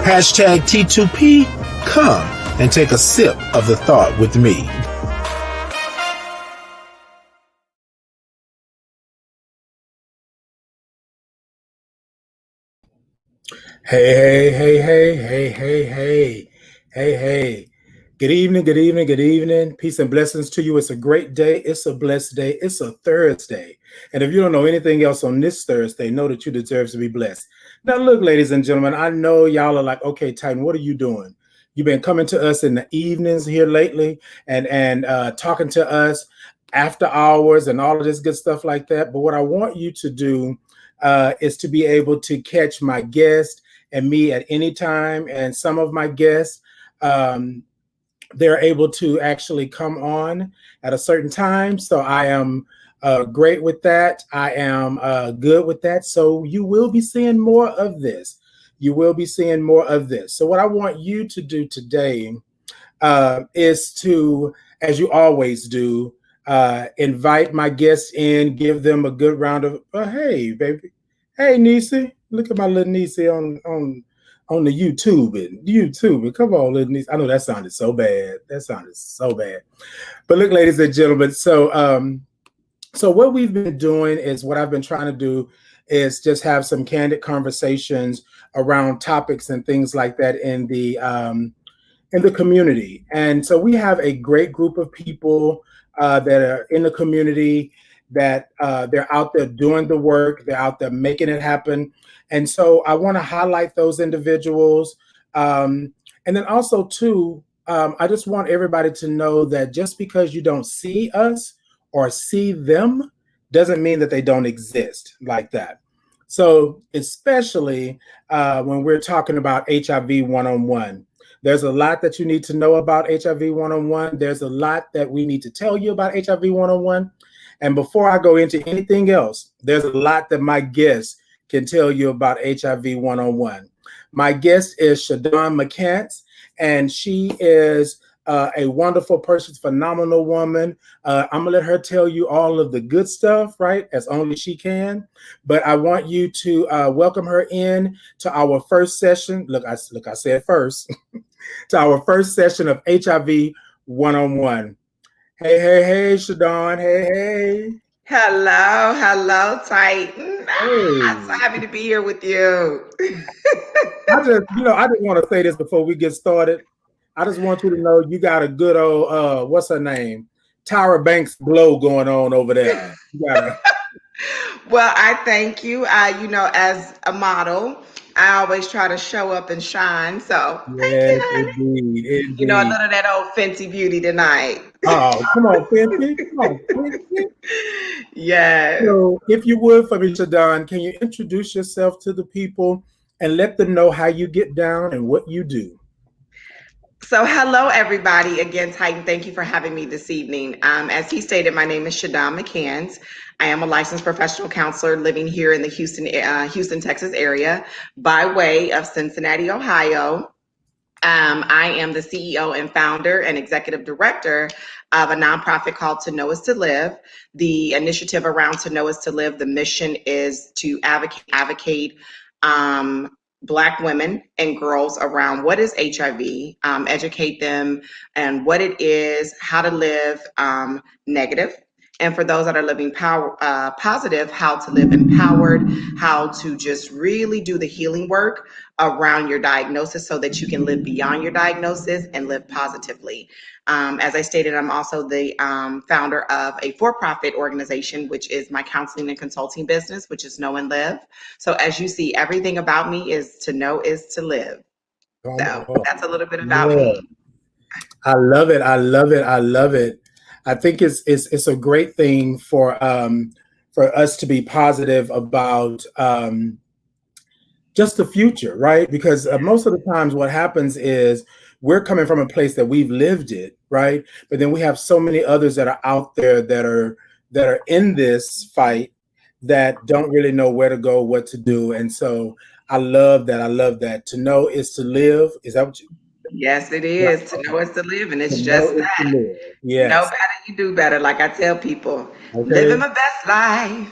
Hashtag T2P, come and take a sip of the thought with me. Hey, hey, hey, hey, hey, hey, hey, hey. Good evening, good evening, good evening. Peace and blessings to you. It's a great day. It's a blessed day. It's a Thursday. And if you don't know anything else on this Thursday, know that you deserve to be blessed. Now, look, ladies and gentlemen, I know y'all are like, okay, Titan, what are you doing? You've been coming to us in the evenings here lately and talking to us after hours and all of this good stuff like that. But what I want you to do is to be able to catch my guest and me at any time. And some of my guests, they're able to actually come on at a certain time. So I am great with that. I am good with that. So you will be seeing more of this. You will be seeing more of this. So what I want you to do today is to, as you always do, invite my guests in, give them a good round of, hey, baby. Hey, Niecy. Look at my little Niecy on the YouTube. Come on, little niece. I know that sounded so bad. But look, ladies and gentlemen, so what we've been doing is what I've been trying to do is just have some candid conversations around topics and things like that in the community. And so we have a great group of people that are in the community that they're out there doing the work, they're out there making it happen. And so I want to highlight those individuals. And then also too, I just want everybody to know that just because you don't see us or see them doesn't mean that they don't exist like that. So especially when we're talking about HIV one-on-one, there's a lot that you need to know about HIV one-on-one. There's a lot that we need to tell you about HIV one-on-one. And before I go into anything else, there's a lot that my guest can tell you about HIV one-on-one. My guest is Shadawn McCants, and she is a wonderful person, phenomenal woman. I'm gonna let her tell you all of the good stuff, right, as only she can. But I want you to welcome her in to our first session. Look, I said first, to our first session of HIV one-on-one. Hey, Shadawn. Hey. Hello, Titan. I'm so happy to be here with you. I just want to say this before we get started. I just want you to know you got a good old, what's her name? Tyra Banks glow going on over there. Well, I thank you. As a model, I always try to show up and shine. So thank you, honey. Indeed. A little of that old Fenty beauty tonight. Oh, come on, Fenty. Yeah. So if you would, for me, Shadawn, can you introduce yourself to the people and let them know how you get down and what you do? So hello, everybody. Again, Titan, thank you for having me this evening. As he stated, my name is Shadawn McCants. I am a licensed professional counselor living here in the Houston, Texas area by way of Cincinnati, Ohio. I am the CEO and founder and executive director of a nonprofit called To Know Is To Live. The initiative around To Know Is To Live, the mission is to advocate Black women and girls around what is HIV, educate them and what it is, how to live negative. And for those that are living positive, how to live empowered, how to just really do the healing work around your diagnosis so that you can live beyond your diagnosis and live positively. As I stated, I'm also the founder of a for-profit organization, which is my counseling and consulting business, which is Know and Live. So as you see, everything about me is to know is to live. So that's a little bit about me. I love it. I think it's a great thing for us to be positive about just the future, right? Because most of the times what happens is we're coming from a place that we've lived it, right? But then we have so many others that are out there that are in this fight that don't really know where to go, what to do. And so I love that. To know is to live. Is that what you? Yes, it is. To know is to live, and it's just that. Yes. Know better, you do better. Like I tell people, living my best life,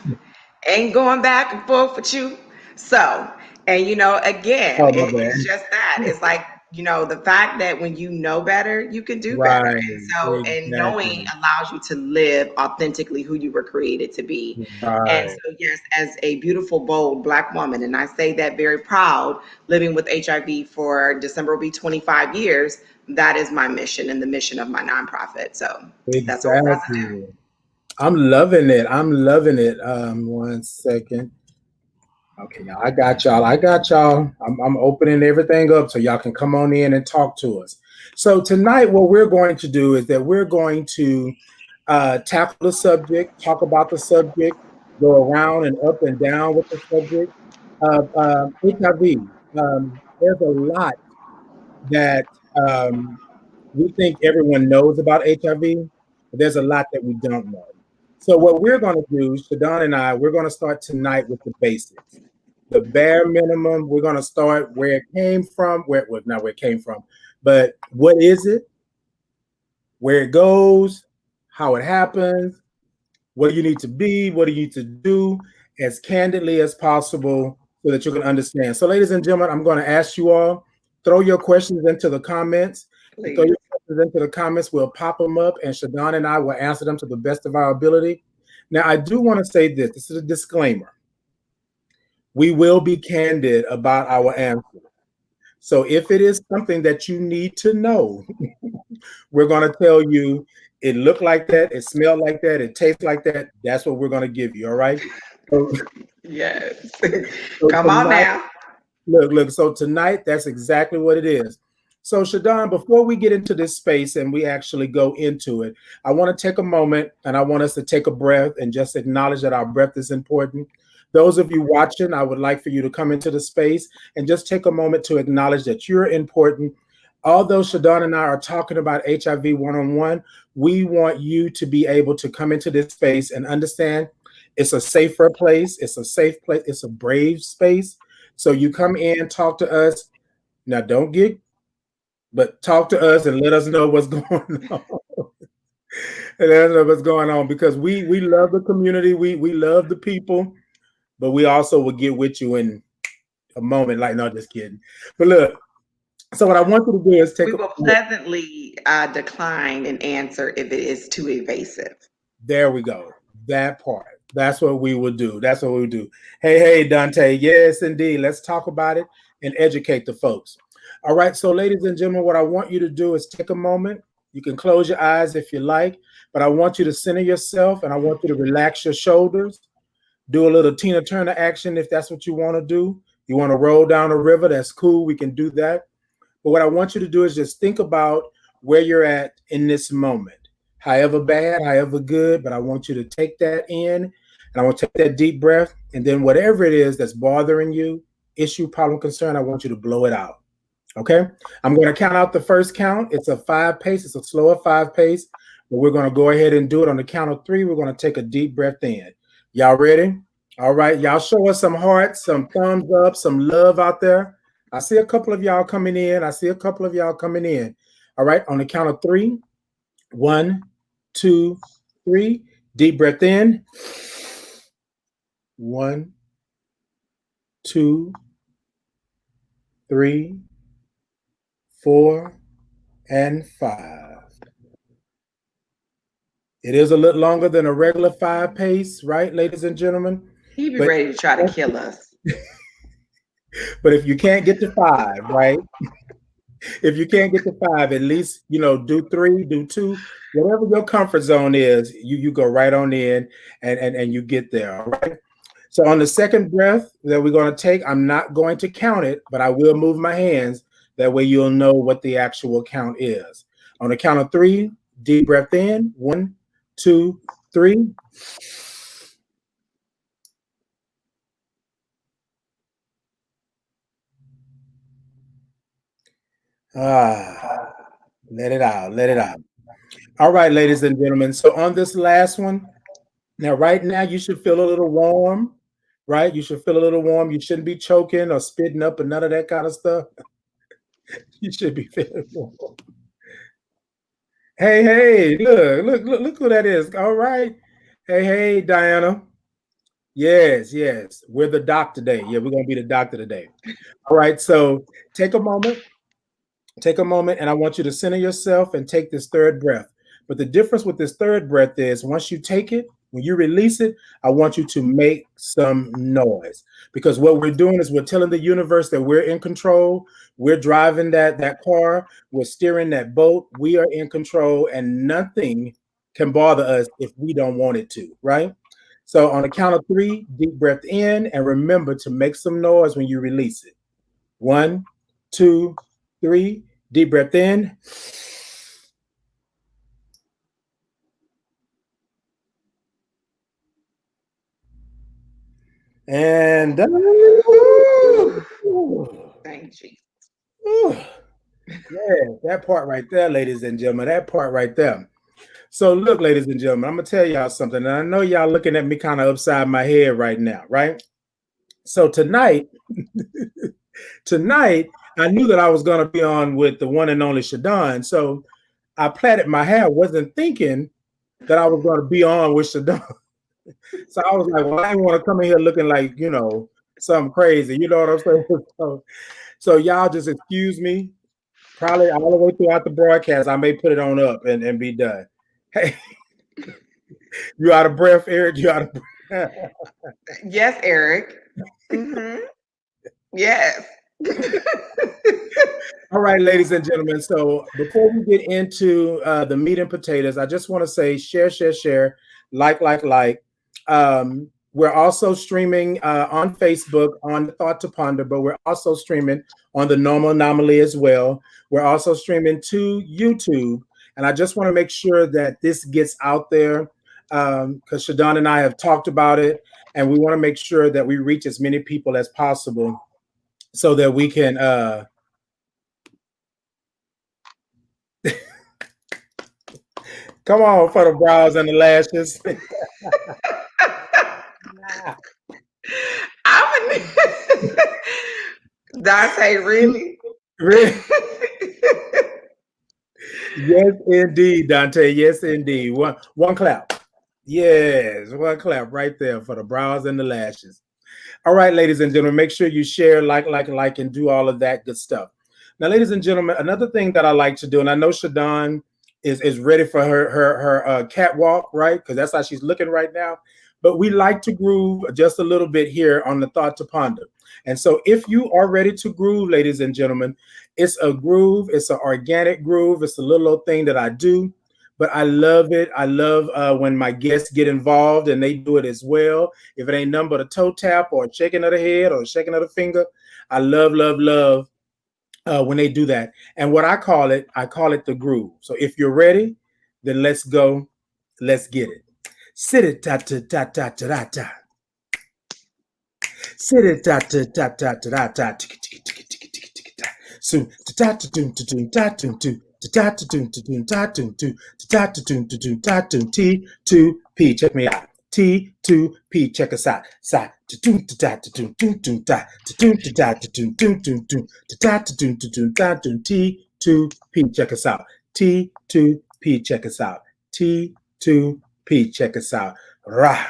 ain't going back and forth with you. So And again, Oh, my it's bad. just that. It's like, the fact that when you know better, you can do better. Right. And so, and knowing Exactly. allows you to live authentically who you were created to be. And Right. so, yes, as a beautiful, bold Black woman, and I say that very proud, living with HIV for December will be 25 years, that is my mission and the mission of my nonprofit. So that's what we're about to do. Exactly. I'm loving it. I'm loving it. One second. Okay, y'all. I got y'all. I got y'all. I'm opening everything up so y'all can come on in and talk to us. So tonight, what we're going to do is that we're going to tackle the subject, talk about the subject, go around and up and down with the subject of HIV. There's a lot that we think everyone knows about HIV, but there's a lot that we don't know. So what we're going to do, Shadawn and I, we're going to start tonight with the basics, the bare minimum. We're going to start where it came from, well, not where it came from, but what is it, where it goes, how it happens, what you need to be, what do you need to do, as candidly as possible so that you can understand. So, ladies and gentlemen, I'm going to ask you all, throw your questions into the comments. You throw Please. your questions into the comments, we'll pop them up, and Shadawn and I will answer them to the best of our ability. Now, I do want to say this. This is a disclaimer. We will be candid about our answers. So if it is something that you need to know, we're going to tell you it looked like that, it smelled like that, it tastes like that. That's what we're going to give you. All right. So, Yes. so Come on tonight, now. look. So tonight, that's exactly what it is. So Shadawn, before we get into this space and we actually go into it, I want to take a moment and I want us to take a breath and just acknowledge that our breath is important. Those of you watching, I would like for you to come into the space and just take a moment to acknowledge that you're important. Although Shadawn and I are talking about HIV one-on-one, we want you to be able to come into this space and understand it's a safer place. It's a safe place. It's a brave space. So you come in, talk to us. Now, don't get, but talk to us and let us know what's going on. And let us know what's going on because we love the community. We love the people, but we also will get with you in a moment. Like, no, just kidding. But look, so what I want you to do is take We a will pleasantly decline an answer if it is too evasive. there we go. That part. That's what we will do. That's what we do. Hey, Dante. Yes, indeed. Let's talk about it and educate the folks. All right. So, ladies and gentlemen, what I want you to do is take a moment. You can close your eyes if you like, but I want you to center yourself and I want you to relax your shoulders. Do a little Tina Turner action if that's what you want to do. You want to roll down a river, that's cool. We can do that. But what I want you to do is just think about where you're at in this moment. However bad, however good, but I want you to take that in and I want to take that deep breath. And then whatever it is that's bothering you, issue, problem, concern, I want you to blow it out. Okay. I'm going to count out the first count. It's a 5 pace, it's a slower 5 pace. But we're going to go ahead and do it on the count of 3. We're going to take a deep breath in. Y'all ready? All right. Y'all show us some hearts, some thumbs up, some love out there. I see a couple of y'all coming in. I see a couple of y'all coming in. All right. On the count of 3. 1, 2, 3. Deep breath in. 1, 2, 3, 4, and 5. It is a little longer than a regular 5 pace, right, ladies and gentlemen? He be But ready to try to kill us. but if you can't get to 5, right? If you can't get to 5, at least do 3, do 2, whatever your comfort zone is. You go right on in and you get there. All right. So on the second breath that we're going to take, I'm not going to count it, but I will move my hands. That way you'll know what the actual count is. On the count of 3, deep breath in. 1, 2, 3. Ah, let it out. Let it out. All right, ladies and gentlemen. So on this last one, now right now you should feel a little warm, right? You should feel a little warm. You shouldn't be choking or spitting up and none of that kind of stuff. You should be feeling warm. Hey, look who that is. All right. Hey, Diana. Yes, yes. We're the doc today. Yeah, we're gonna be the doctor today. All right. So take a moment. Take a moment, and I want you to center yourself and take this third breath. But the difference with this third breath is once you take it, when you release it, I want you to make some noise. Because what we're doing is we're telling the universe that we're in control. We're driving that car. We're steering that boat. We are in control, and nothing can bother us if we don't want it to, right? So on the count of three, deep breath in, and remember to make some noise when you release it. One, two, three. Deep breath in. And Thank you. yeah, that part right there, ladies and gentlemen, that part right there. So look, ladies and gentlemen, I'm gonna tell y'all something. And I know y'all looking at me kind of upside my head right now, right? So tonight, I knew that I was gonna be on with the one and only Shadawn. So I plaited my hair, wasn't thinking that I was gonna be on with Shadawn. So I was like, well, I didn't want to come in here looking like, something crazy. You know what I'm saying? So y'all just excuse me. Probably all the way throughout the broadcast, I may put it on up and be done. Hey, you out of breath, Eric? You out of breath? Yes, Eric. Yes. All right, ladies and gentlemen. So before we get into the meat and potatoes, I just want to say share, like. We're also streaming on Facebook on Thought to Ponder, but we're also streaming on the Normal Anomaly as well. We're also streaming to YouTube. And I just want to make sure that this gets out there because Shadawn and I have talked about it. And we want to make sure that we reach as many people as possible so that we can come on for the brows and the lashes. Dante, really? Really? Yes, indeed, Dante. Yes, indeed. One clap. Yes, one clap right there for the brows and the lashes. All right, ladies and gentlemen, make sure you share, like, and do all of that good stuff. Now, ladies and gentlemen, another thing that I like to do, and I know Shadawn is ready for her catwalk, right? Because that's how she's looking right now. But we like to groove just a little bit here on the Thought to Ponder. And so if you are ready to groove, ladies and gentlemen, it's a groove. It's an organic groove. It's a little old thing that I do, but I love it. I love when my guests get involved and they do it as well. If it ain't nothing but a toe tap or a shaking of the head or a shaking of the finger, I love when they do that. And what I call it the groove. So if you're ready, then let's go. Let's get it. Sit it ta ta ta ta ta ta. Sit it ta ta ta ta ta ta. So ta ta ta ta ta ta. T2P. Check me out. T2P. Check us out. T2P. Check us out. T2P. Check us out. T2P. Check us out. Rah.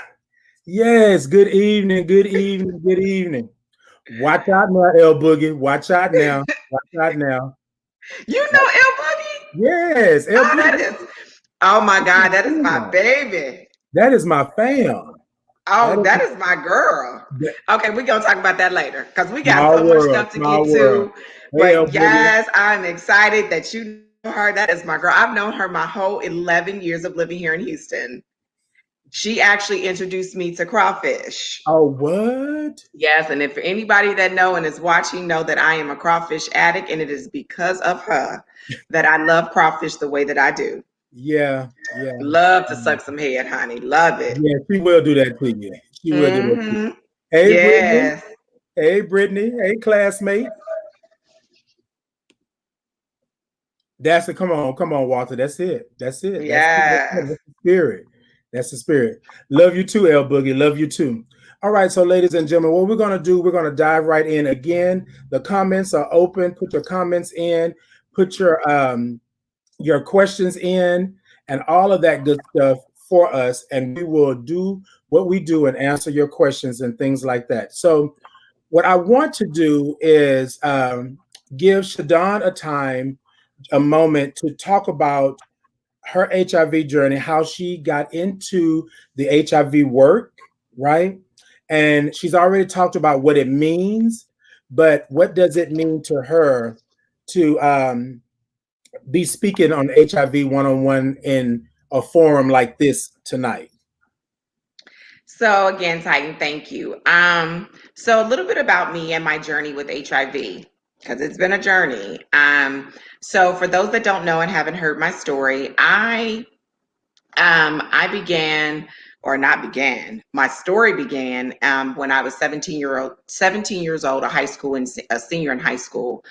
Yes. Good evening. Good evening. Good evening. Watch out now, L Boogie. Watch out now. Watch out now. You know El Boogie? Yes, El Boogie. Oh my God, that is my baby. That is my fam. Oh, that is my girl. Okay, we're gonna talk about that later because we got so much stuff to get to. But yes, I'm excited that you know her. That is my girl. I've known her my whole 11 years of living here in Houston. She actually introduced me to crawfish. Oh, what? Yes, and if anybody that know and is watching know that I am a crawfish addict, and it is because of her that I love crawfish the way that I do. Yeah. Love to suck some head, honey. Love it. Yeah, she will do that to you. She will do that to you. Hey, yes. Brittany. Hey, Brittany. Hey, classmate. That's it. Come on, Walter. That's it. That's it. Yes. That's the spirit. That's the spirit. Love you too, L Boogie. Love you too. All right, so ladies and gentlemen, what we're going to do, we're going to dive right in again. The comments are open. Put your comments in. Put your questions in and all of that good stuff. for us, and we will do what we do and answer your questions and things like that. So what I want to do is give Shadawn a moment to talk about her HIV journey, how she got into the HIV work, right? And she's already talked about what it means, but what does it mean to her to be speaking on HIV one-on-one in a forum like this tonight? So again, Titan, thank you. So a little bit about me and my journey with HIV, because it's been a journey. So for those that don't know and haven't heard my story, I began, or not began, my story began when I was 17 years old, a high school and a senior in high school.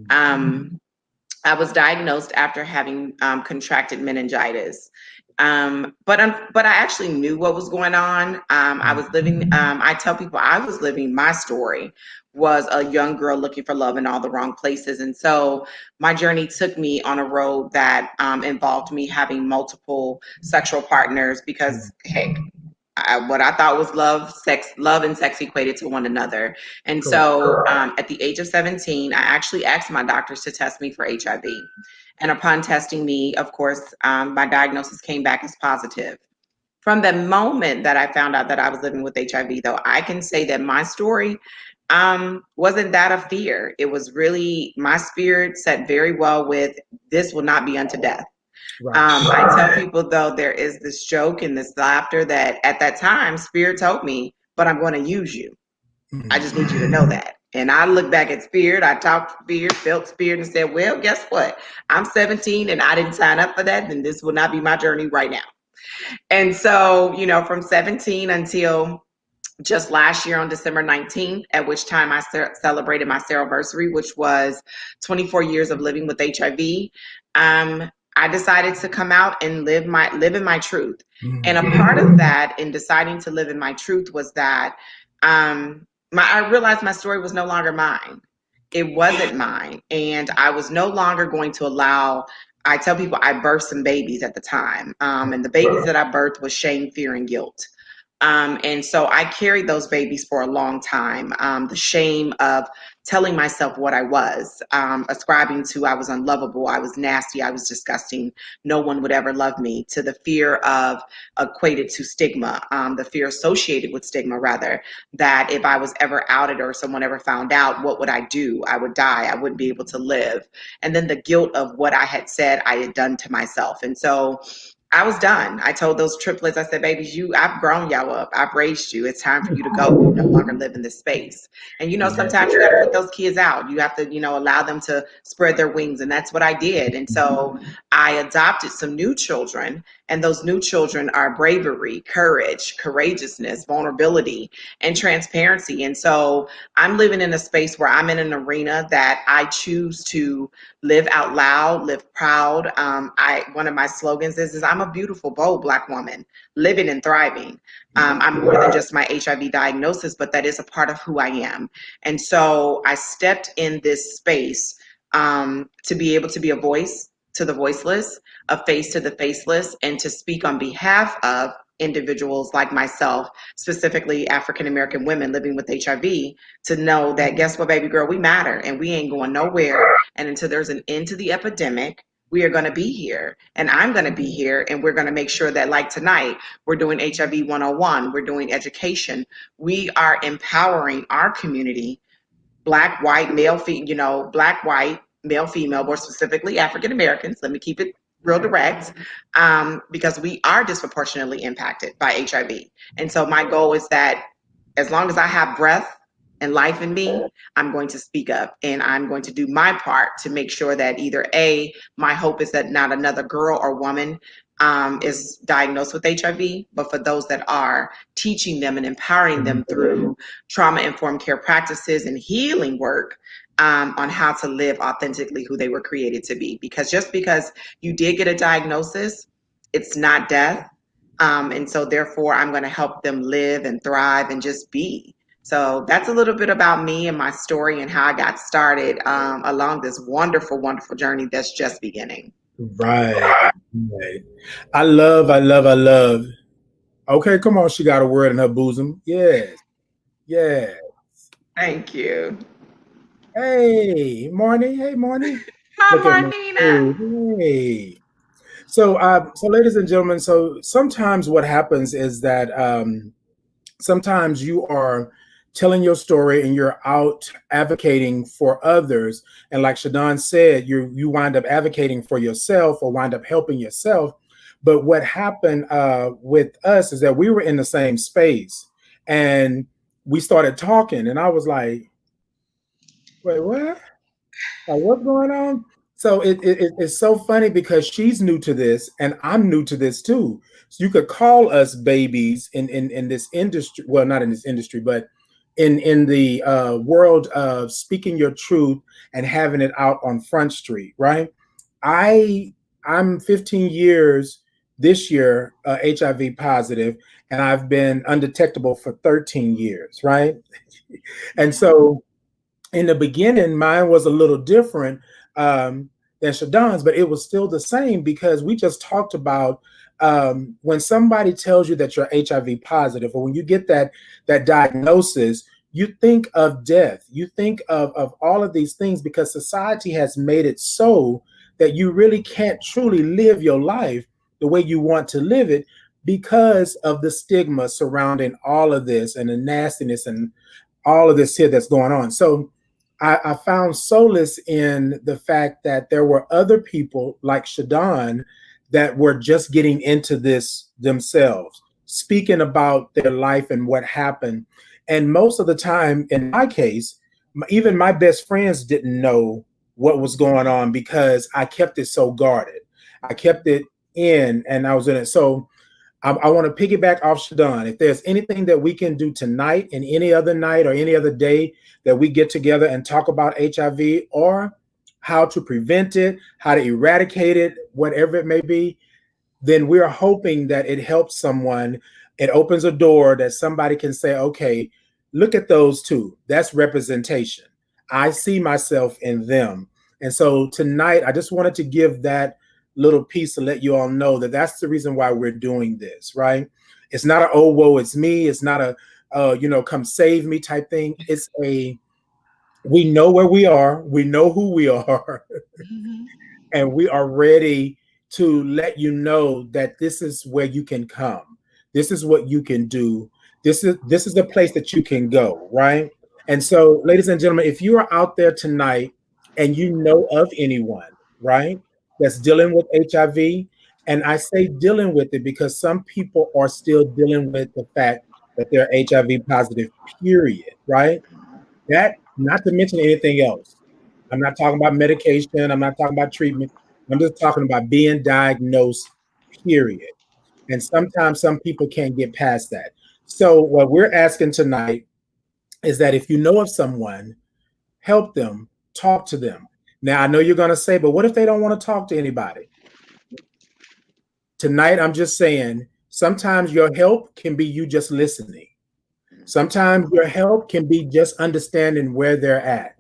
I was diagnosed after having contracted meningitis. But I actually knew what was going on. I was living. I tell people I was living my story. Was a young girl looking for love in all the wrong places, and so my journey took me on a road that involved me having multiple sexual partners. Because hey, what I thought was love and sex equated to one another. And so at the age of 17, I actually asked my doctors to test me for HIV. And upon testing me, of course, my diagnosis came back as positive. From the moment that I found out that I was living with HIV, though, I can say that my story wasn't that of fear. It was really my spirit set very well with this will not be unto death. I tell people, though, there is this joke and this laughter that at that time, Spirit told me, but I'm going to use you. I just need you to know that. And I look back at Spirit, I talked to Spirit, felt Spirit, and said, well, guess what? I'm 17 and I didn't sign up for that, then this will not be my journey right now. And so, from 17 until just last year on December 19th, at which time I celebrated my anniversary, which was 24 years of living with HIV. I decided to come out and live in my truth. And a part of that in deciding to live in my truth was that I realized my story was no longer mine. It wasn't mine. And I was no longer going to allow. I tell people I birthed some babies at the time. And the babies that I birthed was shame, fear, and guilt. And so I carried those babies for a long time. The shame of telling myself what I was, ascribing to I was unlovable, I was nasty, I was disgusting, no one would ever love me, to the fear of equated to stigma, the fear associated with stigma, rather, that if I was ever outed or someone ever found out, what would I do? I would die. I wouldn't be able to live. And then the guilt of what I had said I had done to myself. And so I was done. I told those triplets, I said, babies, I've grown y'all up. I've raised you. It's time for you to go. You no longer live in this space. And, sometimes you got to put those kids out. You have to, allow them to spread their wings. And that's what I did. And so I adopted some new children. And those new children are bravery, courage, courageousness, vulnerability, and transparency. And so I'm living in a space where I'm in an arena that I choose to live out loud, live proud. One of my slogans is I'm a beautiful, bold Black woman living and thriving. I'm more than just my HIV diagnosis, but that is a part of who I am. And so I stepped in this space to be able to be a voice to the voiceless, a face to the faceless, and to speak on behalf of individuals like myself, specifically African-American women living with HIV, to know that, guess what, baby girl, we matter and we ain't going nowhere. And until there's an end to the epidemic, we are going to be here, and I'm going to be here, and we're going to make sure that, like tonight, we're doing HIV 101, we're doing education, we are empowering our community, Black, white, male, Black, white, male, female, more specifically African Americans. Let me keep it real direct, because we are disproportionately impacted by HIV. And so my goal is that as long as I have breath and life in me, I'm going to speak up, and I'm going to do my part to make sure that either my hope is that not another girl or woman is diagnosed with HIV, but for those that are, teaching them and empowering them through trauma-informed care practices and healing work on how to live authentically who they were created to be. Because just because you did get a diagnosis, it's not death. And so therefore, I'm going to help them live and thrive and just be. So that's a little bit about me and my story and how I got started along this wonderful, wonderful journey that's just beginning. Right. I love Okay, come on. She got a word in her bosom. Yes. Yeah. Thank you. Hey, Marnie. Hey, Marnie. Look at Hi, my Marnina. food. Hey. So, ladies and gentlemen, so sometimes what happens is that sometimes you are telling your story and you're out advocating for others, and like Shadawn said, you wind up advocating for yourself or wind up helping yourself. But what happened with us is that we were in the same space, and we started talking, and I was like, "Wait, what? Like, what's going on?" So it's so funny because she's new to this and I'm new to this too. So you could call us babies in this industry. Well, not in this industry, but in the world of speaking your truth and having it out on Front Street, right? I I'm 15 years this year HIV positive, and I've been undetectable for 13 years, right? And so in the beginning, mine was a little different than Shadawn's, but it was still the same because we just talked about when somebody tells you that you're HIV positive, or when you get that diagnosis, you think of death. You think of all of these things because society has made it so that you really can't truly live your life the way you want to live it because of the stigma surrounding all of this and the nastiness and all of this here that's going on. So I found solace in the fact that there were other people like Shadawn that were just getting into this themselves, speaking about their life and what happened. And most of the time, in my case, even my best friends didn't know what was going on because I kept it so guarded. I kept it in and I was in it. So I want to piggyback off Shadon. If there's anything that we can do tonight and any other night or any other day that we get together and talk about HIV or how to prevent it, how to eradicate it, whatever it may be, then we're hoping that it helps someone. It opens a door that somebody can say, okay, look at those two. That's representation. I see myself in them. And so tonight, I just wanted to give that little piece to let you all know that that's the reason why we're doing this, right? It's not a, oh, whoa, it's me. It's not a, come save me type thing. It's a, we know where we are. We know who we are. And we are ready to let you know that this is where you can come. This is what you can do. This is the place that you can go, right? And so, ladies and gentlemen, if you are out there tonight and you know of anyone, right, that's dealing with HIV, and I say dealing with it because some people are still dealing with the fact that they're HIV positive, period, right? That, not to mention anything else. I'm not talking about medication. I'm not talking about treatment. I'm just talking about being diagnosed, period. And sometimes some people can't get past that. So, what we're asking tonight is that if you know of someone, help them, talk to them. Now, I know you're going to say, but what if they don't want to talk to anybody? Tonight, I'm just saying, sometimes your help can be you just listening. Sometimes your help can be just understanding where they're at.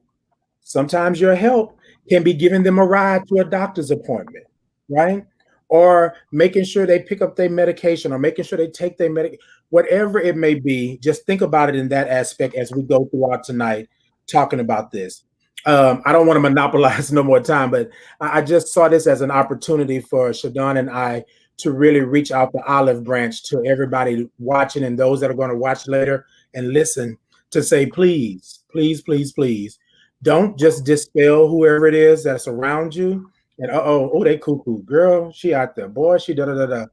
Sometimes your help can be giving them a ride to a doctor's appointment, right? Or making sure they pick up their medication or making sure they take their medication, whatever it may be. Just think about it in that aspect as we go throughout tonight talking about this. I don't want to monopolize no more time, but I just saw this as an opportunity for Shadawn and I to really reach out the olive branch to everybody watching and those that are going to watch later and listen to say, please, please, please, please, don't just dispel whoever it is that's around you. And oh, they cuckoo. Girl, she out there. Boy, she da da da da.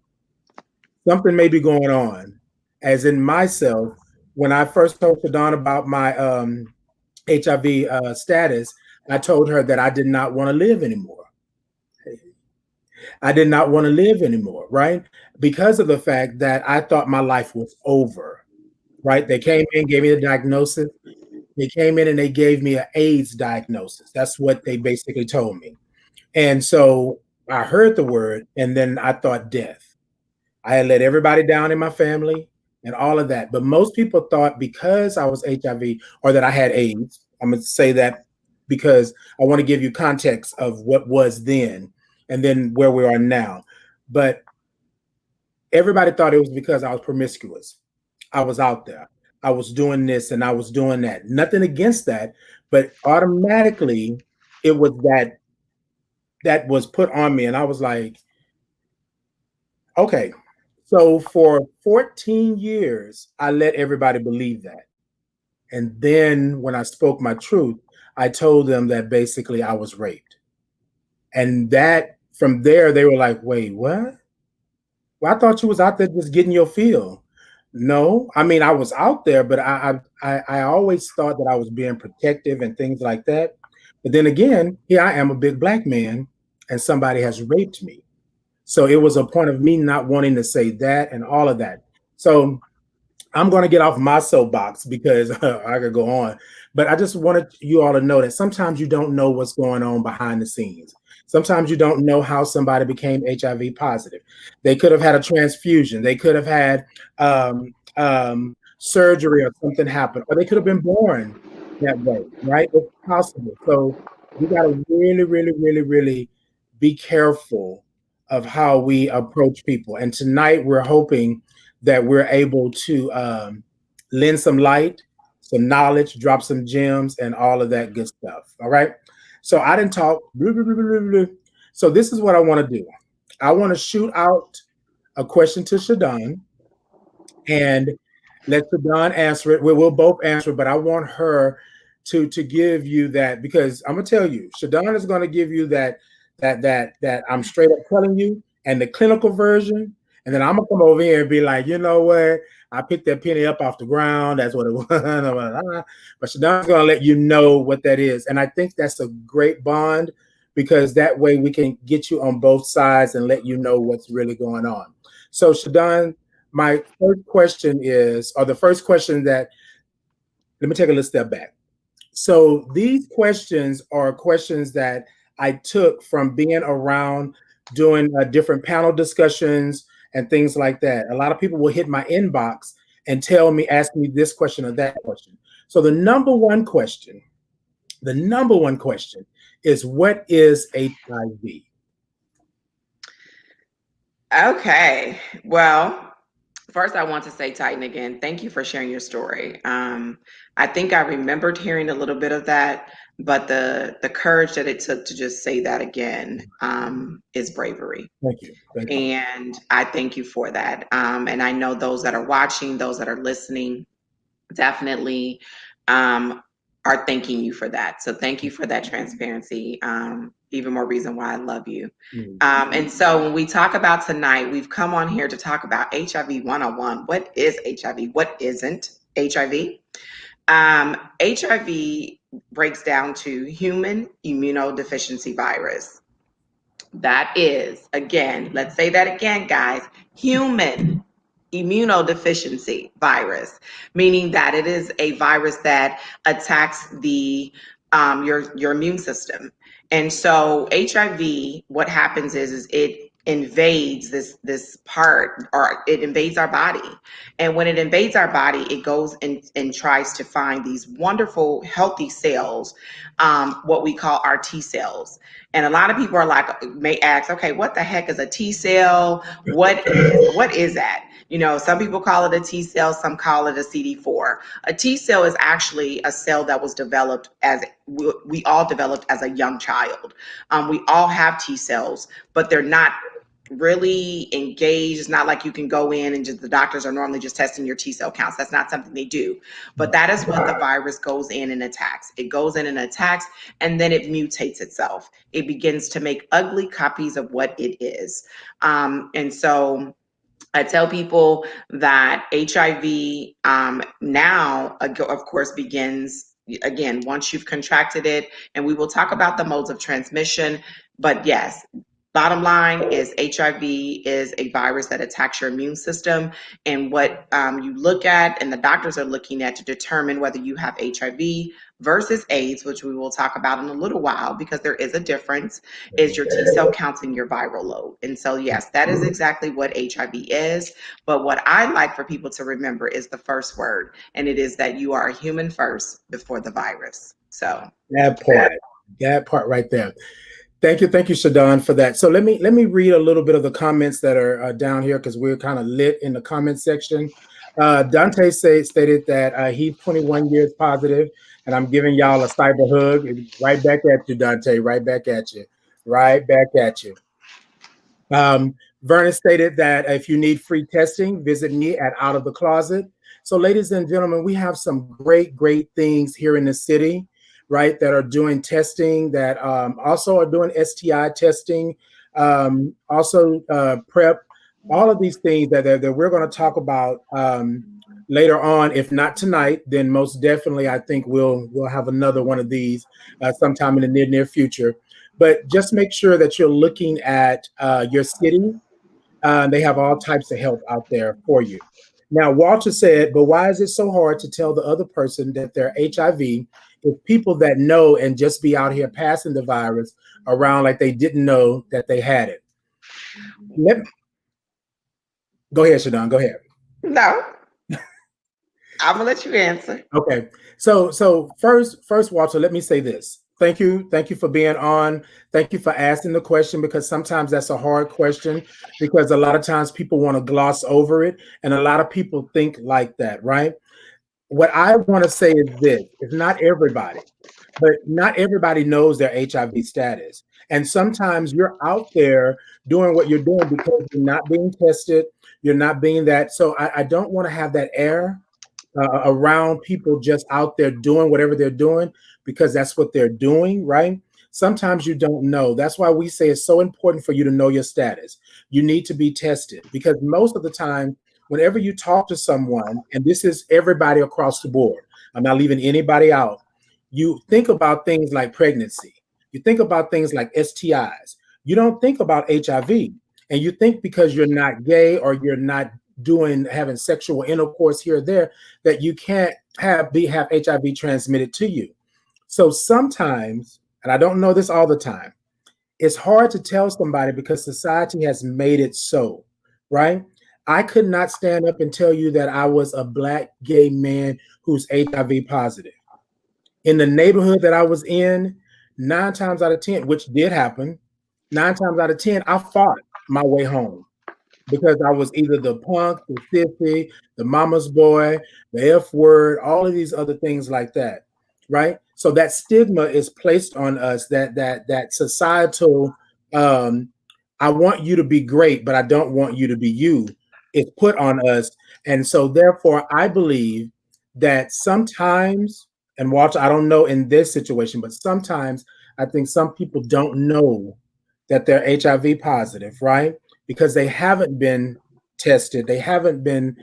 Something may be going on. As in myself, when I first told Shadawn about my HIV status, I told her that I did not want to live anymore. I did not want to live anymore, right? Because of the fact that I thought my life was over, right? They came in, gave me the diagnosis. They came in and they gave me an AIDS diagnosis. That's what they basically told me. And so I heard the word and then I thought death. I had let everybody down in my family and all of that. But most people thought because I was HIV or that I had AIDS, I'm going to say that because I want to give you context of what was then and then where we are now. But Everybody thought it was because I was promiscuous. I was out there. I was doing this and I was doing that. Nothing against that, but automatically it was that was put on me. And I was like, okay. So for 14 years, I let everybody believe that. And then when I spoke my truth, I told them that basically I was raped. And that from there, they were like, wait, what? Well, I thought you was out there just getting your feel. No, I mean I was out there, but I always thought that I was being protective and things like that. But then again, here I am, a big black man, and somebody has raped me. So it was a point of me not wanting to say that and all of that. So I'm going to get off my soapbox because I could go on, but I just wanted you all to know that sometimes you don't know what's going on behind the scenes. Sometimes you don't know how somebody became HIV positive. They could have had a transfusion. They could have had surgery or something happen, or they could have been born that way, right? It's possible. So we got to really, really, really, really be careful of how we approach people. And tonight we're hoping that we're able to lend some light, some knowledge, drop some gems, and all of that good stuff. All right. So I didn't talk. Blah, blah, blah, blah, blah. So this is what I want to do. I want to shoot out a question to Shadawn and let Shadawn answer it. We'll both answer it, but I want her to give you that because I'm gonna tell you, Shadawn is gonna give you that I'm straight up telling you, and the clinical version, and then I'm gonna come over here and be like, you know what? I picked that penny up off the ground. That's what it was. But Shadawn's gonna let you know what that is, and I think that's a great bond because that way we can get you on both sides and let you know what's really going on. So Shadawn, my first question is, or the first question that, let me take a little step back. So these questions are questions that I took from being around doing different panel discussions and things like that. A lot of people will hit my inbox and tell me, ask me this question or that question. So the number one question is, what is HIV? Okay. Well, first, I want to say, Titan, again, thank you for sharing your story. I think I remembered hearing a little bit of that, but the courage that it took to just say that again is bravery. Thank you. Thank you. And I thank you for that. And I know those that are watching, those that are listening, definitely are thanking you for that. So thank you for that transparency. Even more reason why I love you. And so when we talk about tonight, we've come on here to talk about HIV 101. What is HIV? What isn't HIV? HIV breaks down to human immunodeficiency virus. That is, again, let's say that again, guys, human immunodeficiency virus, meaning that it is a virus that attacks the your immune system. And so HIV, what happens is it invades this part, or it invades our body. And when it invades our body, it goes and tries to find these wonderful healthy cells, what we call our T cells. And a lot of people are like, may ask, okay, what the heck is a T cell? What is that? You know, some people call it a T cell, some call it a CD4. A T cell is actually a cell that was developed as we all developed as a young child. We all have T cells, but they're not really engaged. It's not like you can go in and just, the doctors are normally just testing your T cell counts. That's not something they do. But that is when the virus goes in and attacks. It goes in and attacks, and then it mutates itself. It begins to make ugly copies of what it is. And so I tell people that HIV now, of course, begins again once you've contracted it, and we will talk about the modes of transmission. But yes, bottom line is HIV is a virus that attacks your immune system, and what you look at, and the doctors are looking at to determine whether you have HIV versus AIDS, which we will talk about in a little while, because there is a difference, is your T cell counts and your viral load. And so, yes, that is exactly what HIV is. But what I like for people to remember is the first word, and it is that you are a human first before the virus. So That part right there. Thank you, Shadawn, for that. So let me read a little bit of the comments that are down here because we're kind of lit in the comment section. Dante stated that he's 21 years positive, and I'm giving y'all a cyber hug. Right back at you, Dante. Right back at you. Right back at you. Vernon stated that if you need free testing, visit me at Out of the Closet. So, ladies and gentlemen, we have some great things here in the city, right, that are doing testing, that also are doing STI testing, also PrEP, all of these things that we're going to talk about later on. If not tonight, then most definitely I think we'll have another one of these sometime in the near future. But just make sure that you're looking at your city. They have all types of help out there for you. Now, Walter said, but why is it so hard to tell the other person that they're HIV if people that know and just be out here passing the virus around like they didn't know that they had it? Go ahead, Shadawn. Go ahead. No, I'm gonna let you answer. Okay. So first, Walter, let me say this. Thank you for being on. Thank you for asking the question, because sometimes that's a hard question, because a lot of times people want to gloss over it, and a lot of people think like that, right? What I want to say is this: it's not everybody, but not everybody knows their HIV status. And sometimes you're out there doing what you're doing because you're not being tested, you're not being that. So I don't want to have that air around people just out there doing whatever they're doing because that's what they're doing, right? Sometimes you don't know. That's why we say it's so important for you to know your status. You need to be tested, because most of the time, whenever you talk to someone, and this is everybody across the board, I'm not leaving anybody out, you think about things like pregnancy, you think about things like STIs, you don't think about HIV. And you think because you're not gay or you're not having sexual intercourse here or there that you can't have HIV transmitted to you. So sometimes, and I don't know this all the time, it's hard to tell somebody because society has made it so, right? I could not stand up and tell you that I was a Black gay man who's HIV positive. In the neighborhood that I was in, 9 times out of 10, which did happen, 9 times out of 10, I fought my way home, because I was either the punk, the sissy, the mama's boy, the F word, all of these other things like that, right? So that stigma is placed on us, that societal, I want you to be great, but I don't want you to be you, is put on us. And so therefore, I believe that sometimes, and Walter, I don't know in this situation, but sometimes I think some people don't know that they're HIV positive, right? Because they haven't been tested, they haven't been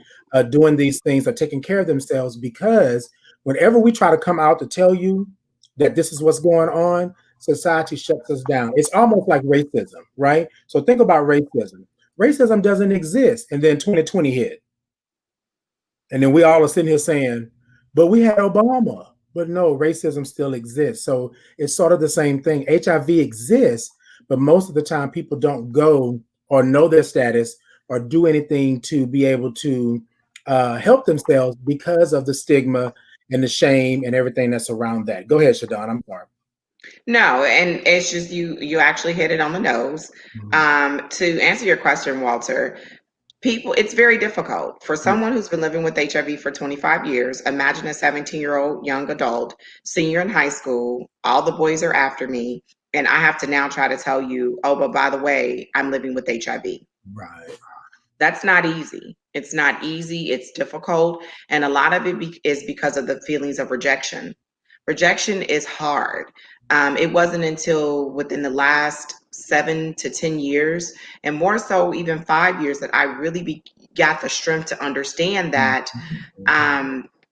doing these things or taking care of themselves. Because whenever we try to come out to tell you that this is what's going on, society shuts us down. It's almost like racism, right? So think about racism. Racism doesn't exist, and then 2020 hit, and then we all are sitting here saying, but we had Obama. But no, racism still exists. So it's sort of the same thing. HIV exists, but most of the time people don't go or know their status or do anything to be able to help themselves because of the stigma and the shame and everything that's around that. Go ahead, Shadawn. I'm sorry. No, and it's just you actually hit it on the nose. To answer your question, Walter, it's very difficult for someone who's been living with HIV for 25 years. Imagine a 17-year-old young adult, senior in high school, all the boys are after me, and I have to now try to tell you, oh, but by the way, I'm living with HIV. Right. That's not easy. It's not easy. It's difficult. And a lot of it is because of the feelings of rejection. Rejection is hard. It wasn't until within the last 7 to 10 years, and more so even 5 years, that I really got the strength to understand that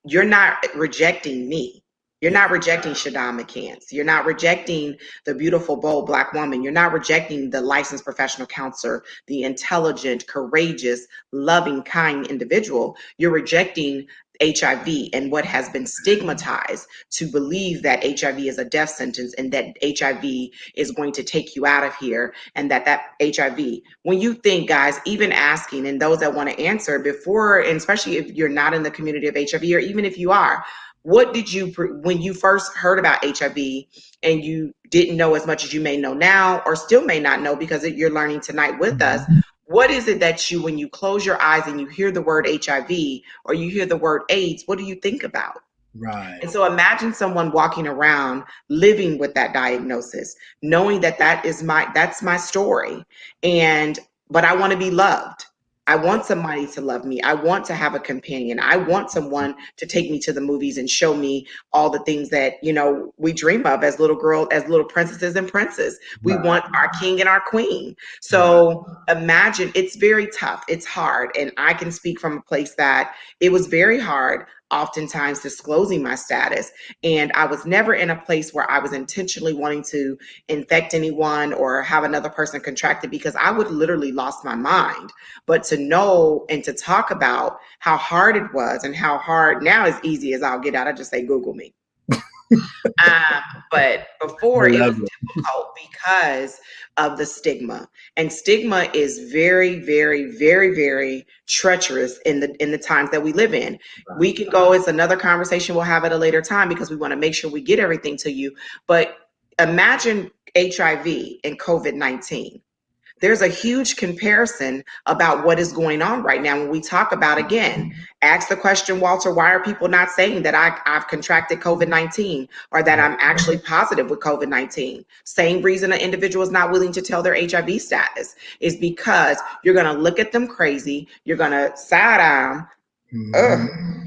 you're not rejecting me. You're not rejecting Shadawn McCants. You're not rejecting the beautiful, bold Black woman. You're not rejecting the licensed professional counselor, the intelligent, courageous, loving, kind individual. You're rejecting HIV and what has been stigmatized to believe that HIV is a death sentence and that HIV is going to take you out of here, and that HIV, when you think, guys, even asking, and those that want to answer before, and especially if you're not in the community of HIV, or even if you are, What did you, when you first heard about HIV and you didn't know as much as you may know now, or still may not know because you're learning tonight with us? What is it that you, when you close your eyes and you hear the word HIV or you hear the word AIDS, what do you think about? Right. And so imagine someone walking around living with that diagnosis, knowing that that's my story. And but I want to be loved. I want somebody to love me. I want to have a companion. I want someone to take me to the movies and show me all the things that, we dream of as little girls, as little princesses and princes. We Right. want our king and our queen. Right. So imagine, it's very tough. It's hard. And I can speak from a place that it was very hard, oftentimes disclosing my status. And I was never in a place where I was intentionally wanting to infect anyone or have another person contract it, because I would literally lost my mind. But to know and to talk about how hard it was, and how hard now is easy as I'll get out, I just say, Google me. But I before, it was love it. difficult because of the stigma, and stigma is very, very, very, very treacherous in the times that we live in. We can go. It's another conversation. We'll have at a later time because we want to make sure we get everything to you. But imagine HIV and COVID-19. There's a huge comparison about what is going on right now when we talk about, again, ask the question, Walter, why are people not saying that I've contracted COVID-19 or that I'm actually positive with COVID-19? Same reason an individual is not willing to tell their HIV status is because you're going to look at them crazy. You're going to side eye,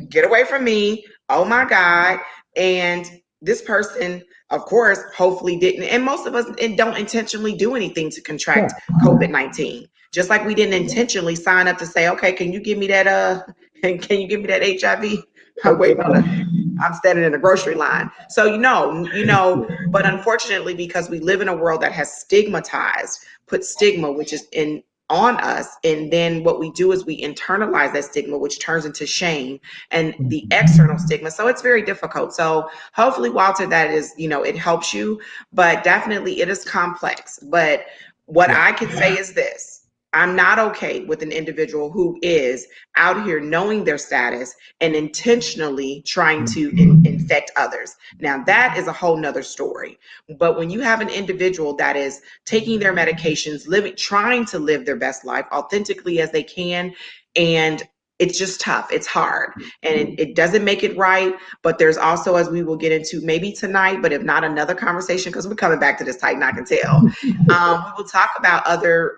get away from me. Oh my God. And this person, of course, hopefully didn't. And most of us don't intentionally do anything to contract COVID-19. Just like we didn't intentionally sign up to say, okay, can you give me that, can you give me that HIV? I'm waiting on I'm standing in the grocery line. So, but unfortunately, because we live in a world that has put stigma, which is on us, and then what we do is we internalize that stigma, which turns into shame and the external stigma. So it's very difficult. So hopefully, Walter, that is, it helps you, but definitely it is complex. But what I can say is this: I'm not okay with an individual who is out here knowing their status and intentionally trying to infect others. Now, that is a whole nother story. But when you have an individual that is taking their medications, trying to live their best life authentically as they can, and it's just tough. It's hard, and it doesn't make it right. But there's also, as we will get into maybe tonight, but if not, another conversation, because we're coming back to this tight, I can tell. We will talk about other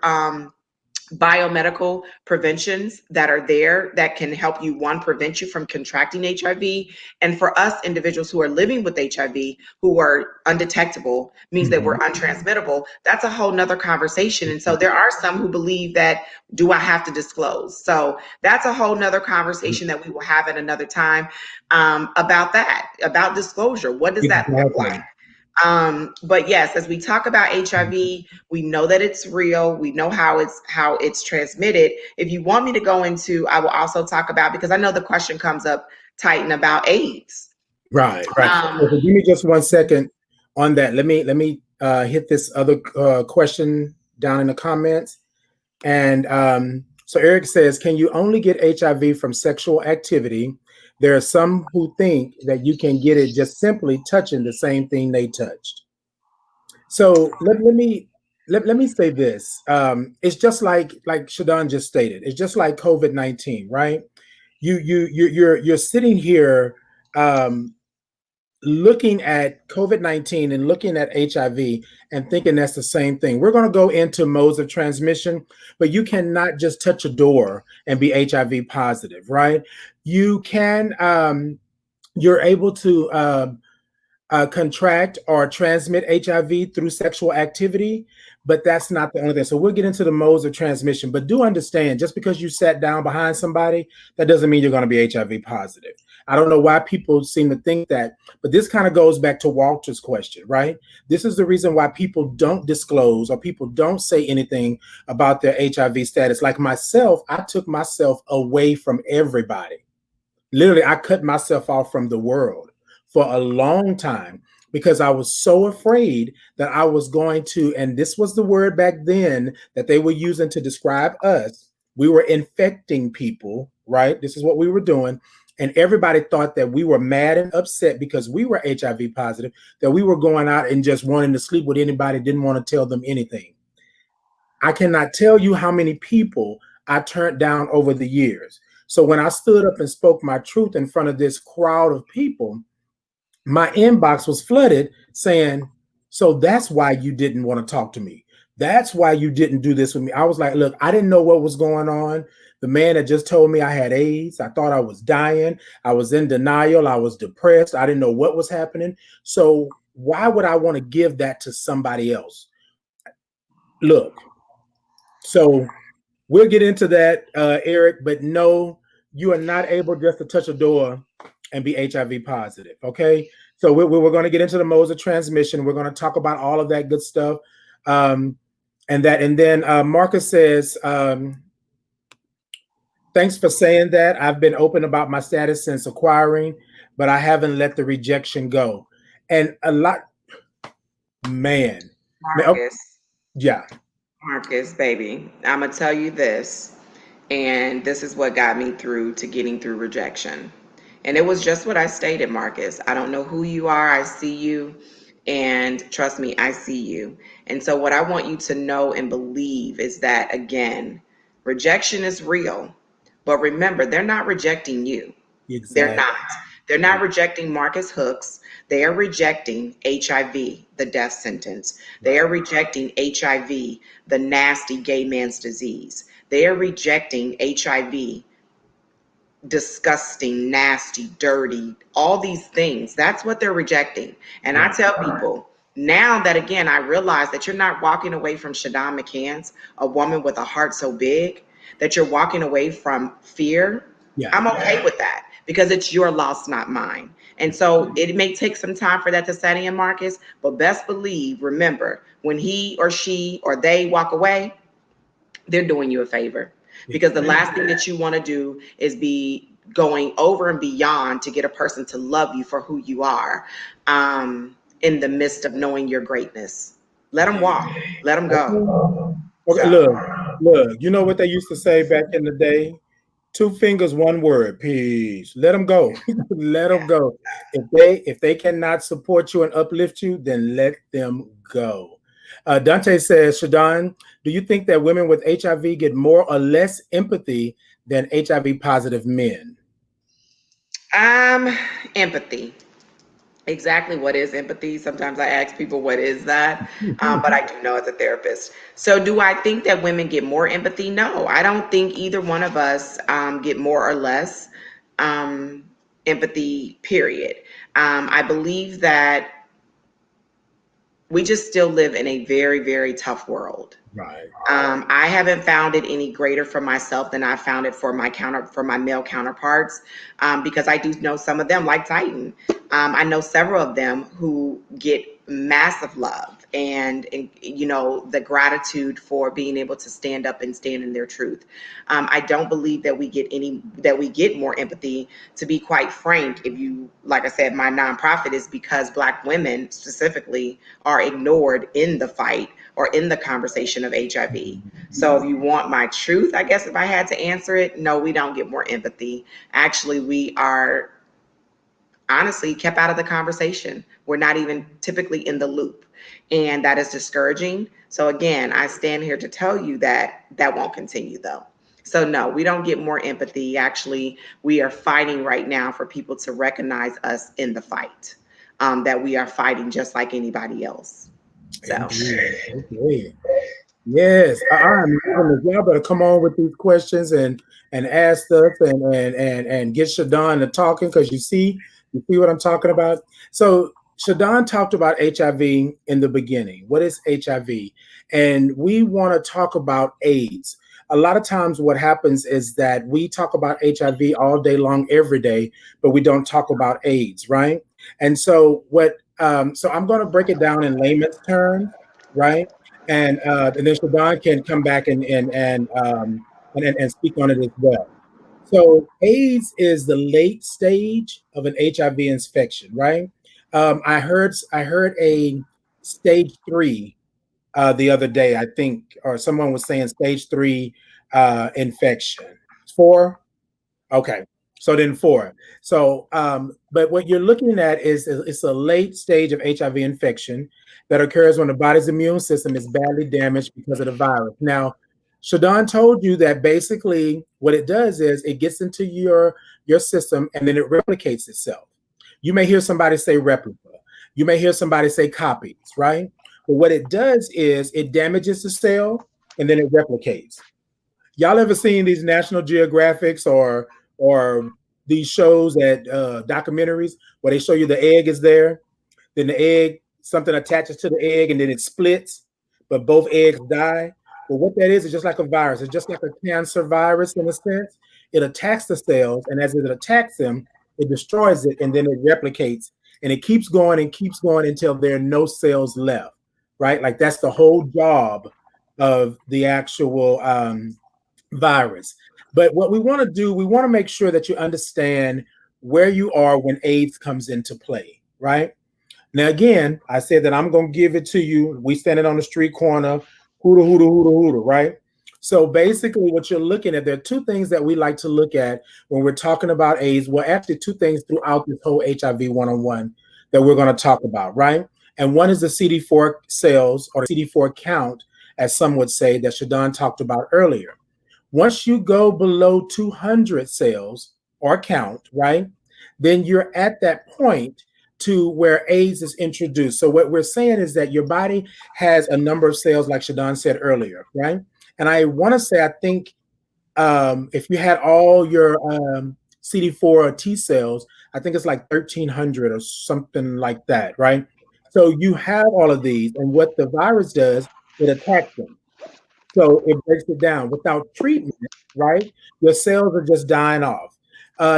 biomedical preventions that are there that can help you, one, prevent you from contracting HIV. And for us individuals who are living with HIV, who are undetectable, means that we're untransmittable. That's a whole nother conversation. And so there are some who believe that, do I have to disclose? So that's a whole nother conversation that we will have at another time, about that, about disclosure. What does that look like? But yes, as we talk about HIV, we know that it's real. We know how it's transmitted. If you want me to go into, I will also talk about, because I know the question comes up, Titan, about AIDS. Right. So give me just 1 second on that. Let me hit this other question down in the comments. And so Eric says, can you only get HIV from sexual activity? There are some who think that you can get it just simply touching the same thing they touched. So let me say this. It's just like Shadawn just stated. It's just like COVID-19, right? You're sitting here looking at COVID-19 and looking at HIV and thinking that's the same thing. We're going to go into modes of transmission, but you cannot just touch a door and be HIV positive, right? You can, you're able to contract or transmit HIV through sexual activity, but that's not the only thing. So we'll get into the modes of transmission, but do understand, just because you sat down behind somebody, that doesn't mean you're going to be HIV positive. I don't know why people seem to think that, but this kind of goes back to Walter's question, right? This is the reason why people don't disclose or people don't say anything about their HIV status. Like myself, I took myself away from everybody. Literally, I cut myself off from the world for a long time because I was so afraid that I was going to, and this was the word back then that they were using to describe us. We were infecting people, right? This is what we were doing. And everybody thought that we were mad and upset because we were HIV positive, that we were going out and just wanting to sleep with anybody, didn't want to tell them anything. I cannot tell you how many people I turned down over the years. So when I stood up and spoke my truth in front of this crowd of people, my inbox was flooded saying, so that's why you didn't want to talk to me. That's why you didn't do this with me. I was like, look, I didn't know what was going on. The man had just told me I had AIDS. I thought I was dying. I was in denial. I was depressed. I didn't know what was happening. So why would I want to give that to somebody else? Look, so we'll get into that, Eric, but no, you are not able just to touch a door and be HIV positive. Okay. So we're going to get into the modes of transmission. We're going to talk about all of that good stuff. And then Marcus says, thanks for saying that. I've been open about my status since acquiring, but I haven't let the rejection go. And a lot, man. Marcus, Yeah. Marcus, baby, I'm gonna tell you this, and this is what got me through to getting through rejection. And it was just what I stated, Marcus. I don't know who you are. I see you. And trust me, I see you. And so, what I want you to know and believe is that, again, rejection is real. But remember, they're not rejecting you. They're Exactly. not. They're not rejecting Marcus Hooks. They are rejecting HIV, the death sentence. They are rejecting HIV, the nasty gay man's disease. They are rejecting HIV, disgusting, nasty, dirty, all these things. That's what they're rejecting. And I tell people now that, again, I realize that you're not walking away from Shadawn McCants, a woman with a heart so big, that you're walking away from fear. Yeah. I'm okay with that because it's your loss, not mine. And so it may take some time for that to set in, Marcus, but best believe, remember, when he or she or they walk away, they're doing you a favor, because the last thing that you want to do is be going over and beyond to get a person to love you for who you are, in the midst of knowing your greatness. Let them walk. Let them go. Okay, So, look. You know what they used to say back in the day? Two fingers, one word, peace. Let them go. Let them go. If they cannot support you and uplift you, then let them go. Dante says, Shadawn, do you think that women with HIV get more or less empathy than HIV positive men? empathy. Exactly what is empathy? Sometimes I ask people, what is that? But I do know as a therapist. So, do I think that women get more empathy? No, I don't think either one of us get more or less um, empathy, period. I believe that we just still live in a very, very tough world. Right. I haven't found it any greater for myself than I found it for my male counterparts, because I do know some of them, like Titan. I know several of them who get massive love and the gratitude for being able to stand up and stand in their truth. I don't believe that we get more empathy. To be quite frank, if you like I said, my nonprofit is because Black women specifically are ignored in the fight or in the conversation of HIV. So if you want my truth, I guess if I had to answer it, no, we don't get more empathy. Actually, we are honestly kept out of the conversation. We're not even typically in the loop. And that is discouraging. So again, I stand here to tell you that that won't continue though. So no, we don't get more empathy. Actually, we are fighting right now for people to recognize us in the fight. That we are fighting just like anybody else. So Indeed. Okay. Yes, I'm loving this. Y'all better come on with these questions and ask us and get Shadawn to talking, because you see what I'm talking about. So Shadawn talked about HIV in the beginning. What is HIV? And we want to talk about AIDS. A lot of times what happens is that we talk about HIV all day long, every day, but we don't talk about AIDS, right? And so so I'm going to break it down in layman's terms, right? And then Shadon can come back and speak on it as well. So AIDS is the late stage of an HIV infection, right? I heard a stage 3 the other day, I think, or someone was saying stage 3 infection. 4, okay. So then four. So, but what you're looking at is it's a late stage of HIV infection that occurs when the body's immune system is badly damaged because of the virus. Now, Shadawn told you that basically what it does is it gets into your system and then it replicates itself. You may hear somebody say replica. You may hear somebody say copies, right? But what it does is it damages the cell and then it replicates. Y'all ever seen these National Geographics or these shows that documentaries where they show you the egg is there, then the egg, something attaches to the egg and then it splits, but both eggs die? Well, what that is just like a virus. It's just like a cancer virus in a sense. It attacks the cells, and as it attacks them, it destroys it, and then it replicates, and it keeps going until there are no cells left, right? Like that's the whole job of the actual virus. But what we want to do, we want to make sure that you understand where you are when AIDS comes into play, right? Now, again, I said that I'm going to give it to you. We standing on the street corner, hooter, hooter, hooter, hooter, right? So basically, what you're looking at, there are two things that we like to look at when we're talking about AIDS. Well, actually, two things throughout this whole HIV one-on-one that we're going to talk about, right? And one is the CD4 cells or the CD4 count, as some would say, that Shadawn talked about earlier. Once you go below 200 cells or count, right, then you're at that point to where AIDS is introduced. So what we're saying is that your body has a number of cells, like Shadawn said earlier, right? And I want to say, I think if you had all your CD4 T cells, I think it's like 1,300 or something like that, right? So you have all of these, and what the virus does, it attacks them. So it breaks it down. Without treatment, right, your cells are just dying off.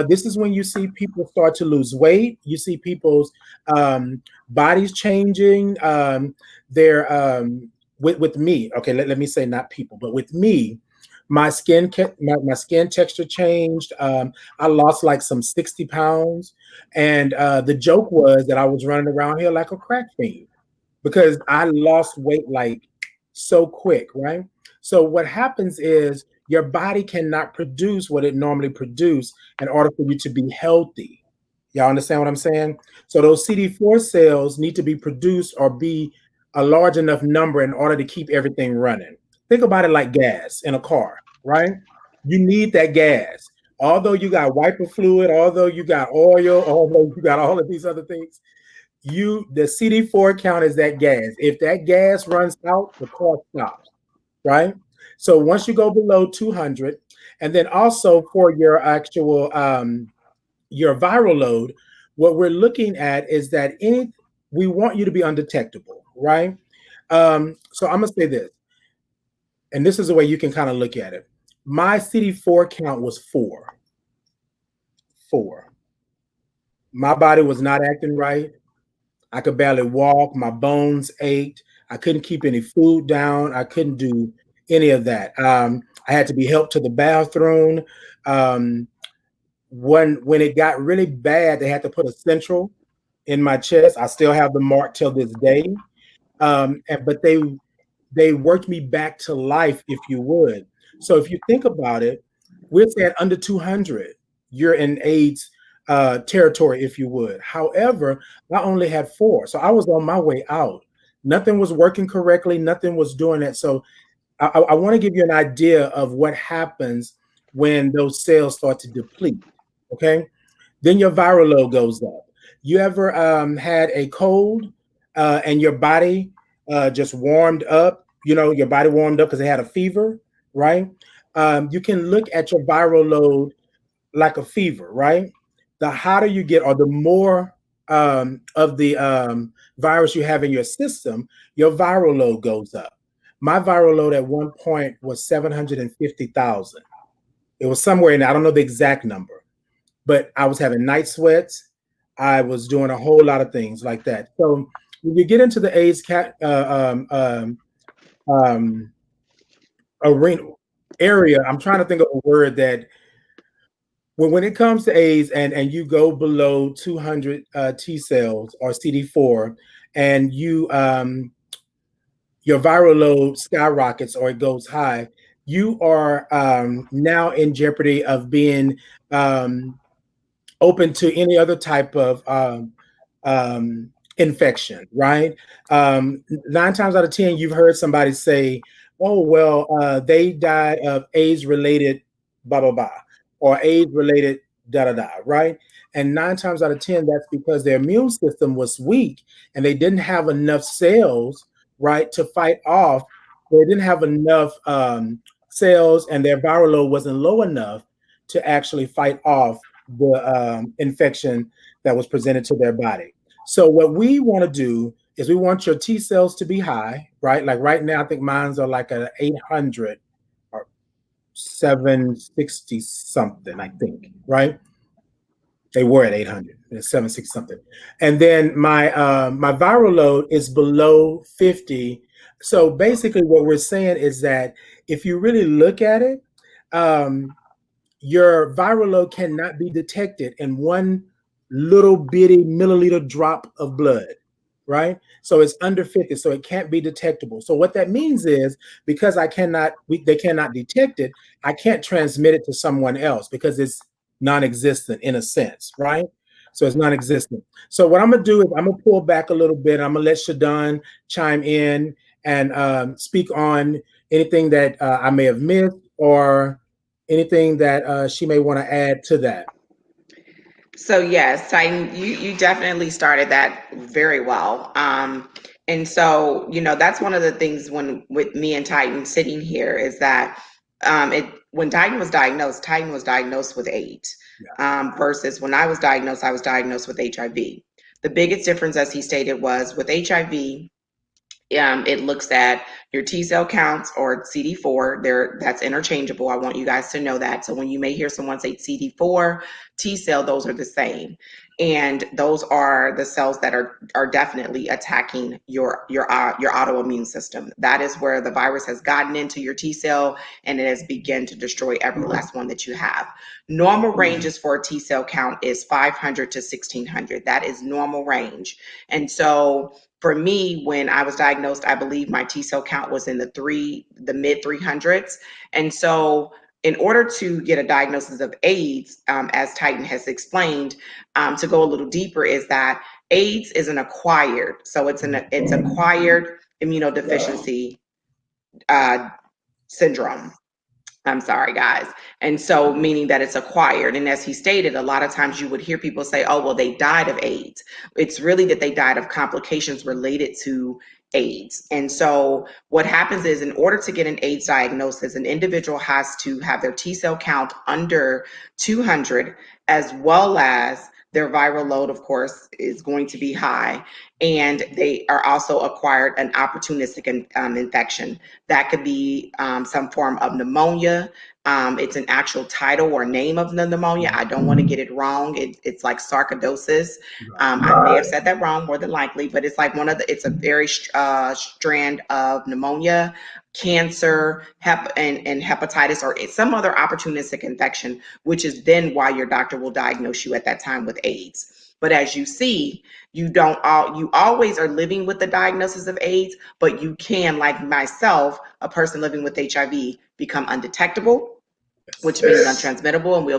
This is when you see people start to lose weight. You see people's bodies changing. With me, okay, let me say not people, but with me, my my skin texture changed. I lost like some 60 pounds. And the joke was that I was running around here like a crack fiend because I lost weight like so quick, right? So what happens is your body cannot produce what it normally produces in order for you to be healthy. Y'all understand what I'm saying? So those CD4 cells need to be produced or be a large enough number in order to keep everything running. Think about it like gas in a car, right? You need that gas. Although you got wiper fluid, although you got oil, although you got all of these other things, the CD4 count is that gas. If that gas runs out, the car stops, right? So once you go below 200, and then also for your actual your viral load, what we're looking at is that we want you to be undetectable, right? So I'm gonna say this, and this is the way you can kind of look at it. My CD4 count was 4. 4. My body was not acting right. I could barely walk. My bones ached. I couldn't keep any food down. I couldn't do any of that. I had to be helped to the bathroom. When it got really bad, they had to put a central in my chest. I still have the mark till this day. But they worked me back to life, if you would. So if you think about it, we're saying under 200, you're in AIDS territory, if you would. However, I only had 4, so I was on my way out. Nothing was working correctly. Nothing was doing it. So I want to give you an idea of what happens when those cells start to deplete. Okay, then your viral load goes up. You ever had a cold and your body just warmed up? You know, your body warmed up because it had a fever, right? You can look at your viral load like a fever, right? The hotter you get, or the more of the virus you have in your system, your viral load goes up. My viral load at one point was 750,000. It was somewhere in, I don't know the exact number, but I was having night sweats. I was doing a whole lot of things like that. So when you get into the AIDS arena area, I'm trying to think of a word that when it comes to AIDS and you go below 200 T cells or CD4 and your viral load skyrockets or it goes high, you are now in jeopardy of being open to any other type of infection, right? 9 times out of 10, you've heard somebody say, "Oh, well, they died of AIDS-related blah blah blah," or AIDS-related da da da, right? And 9 times out of 10, that's because their immune system was weak and they didn't have enough cells, right, to fight off. They didn't have enough cells, and their viral load wasn't low enough to actually fight off the infection that was presented to their body. So what we want to do is we want your T cells to be high, right? Like right now, I think mine's are like a 800 or 760 something, I think, right? They were at 800, 760 something. And then my viral load is below 50. So basically what we're saying is that if you really look at it, um, your viral load cannot be detected in one little bitty milliliter drop of blood, right? So it's under 50, so it can't be detectable. So what that means is because they cannot detect it, I can't transmit it to someone else because it's non-existent in a sense, right? So it's non-existent. So what I'm gonna do is I'm gonna pull back a little bit. I'm gonna let Shadawn chime in and speak on anything that I may have missed or anything that she may want to add to that. So yes, Titan, you definitely started that very well. And so, that's one of the things when with me and Titan sitting here is that it when Titan was diagnosed with AIDS, versus when I was diagnosed with HIV. The biggest difference, as he stated, was with HIV, it looks at your T cell counts or CD4. There, that's interchangeable. I want you guys to know that. So when you may hear someone say CD4, T cell, those are the same, and those are the cells that are definitely attacking your autoimmune system. That is where the virus has gotten into your T cell and it has begun to destroy every last one that you have. Normal ranges for a T cell count is 500 to 1600. That is normal range, and so for me, when I was diagnosed, I believe my T cell count was in the mid 300s. And so, in order to get a diagnosis of AIDS, as Titan has explained, to go a little deeper, is that AIDS is an acquired, so it's acquired immunodeficiency syndrome. I'm sorry, guys. And so, meaning that it's acquired. And as he stated, a lot of times you would hear people say, oh, well, they died of AIDS. It's really that they died of complications related to AIDS. And so, what happens is, in order to get an AIDS diagnosis, an individual has to have their T cell count under 200, as well as their viral load, of course, is going to be high. And they are also acquired an opportunistic infection. That could be some form of pneumonia. It's an actual title or name of the pneumonia. I don't want to get it wrong. It's like sarcoidosis. I may have said that wrong, more than likely, but it's like it's a very strand of pneumonia, cancer, and hepatitis, or some other opportunistic infection, which is then why your doctor will diagnose you at that time with AIDS. But as you see, you always are living with the diagnosis of AIDS, but you can, like myself, a person living with HIV, become undetectable, which means untransmittable, and we'll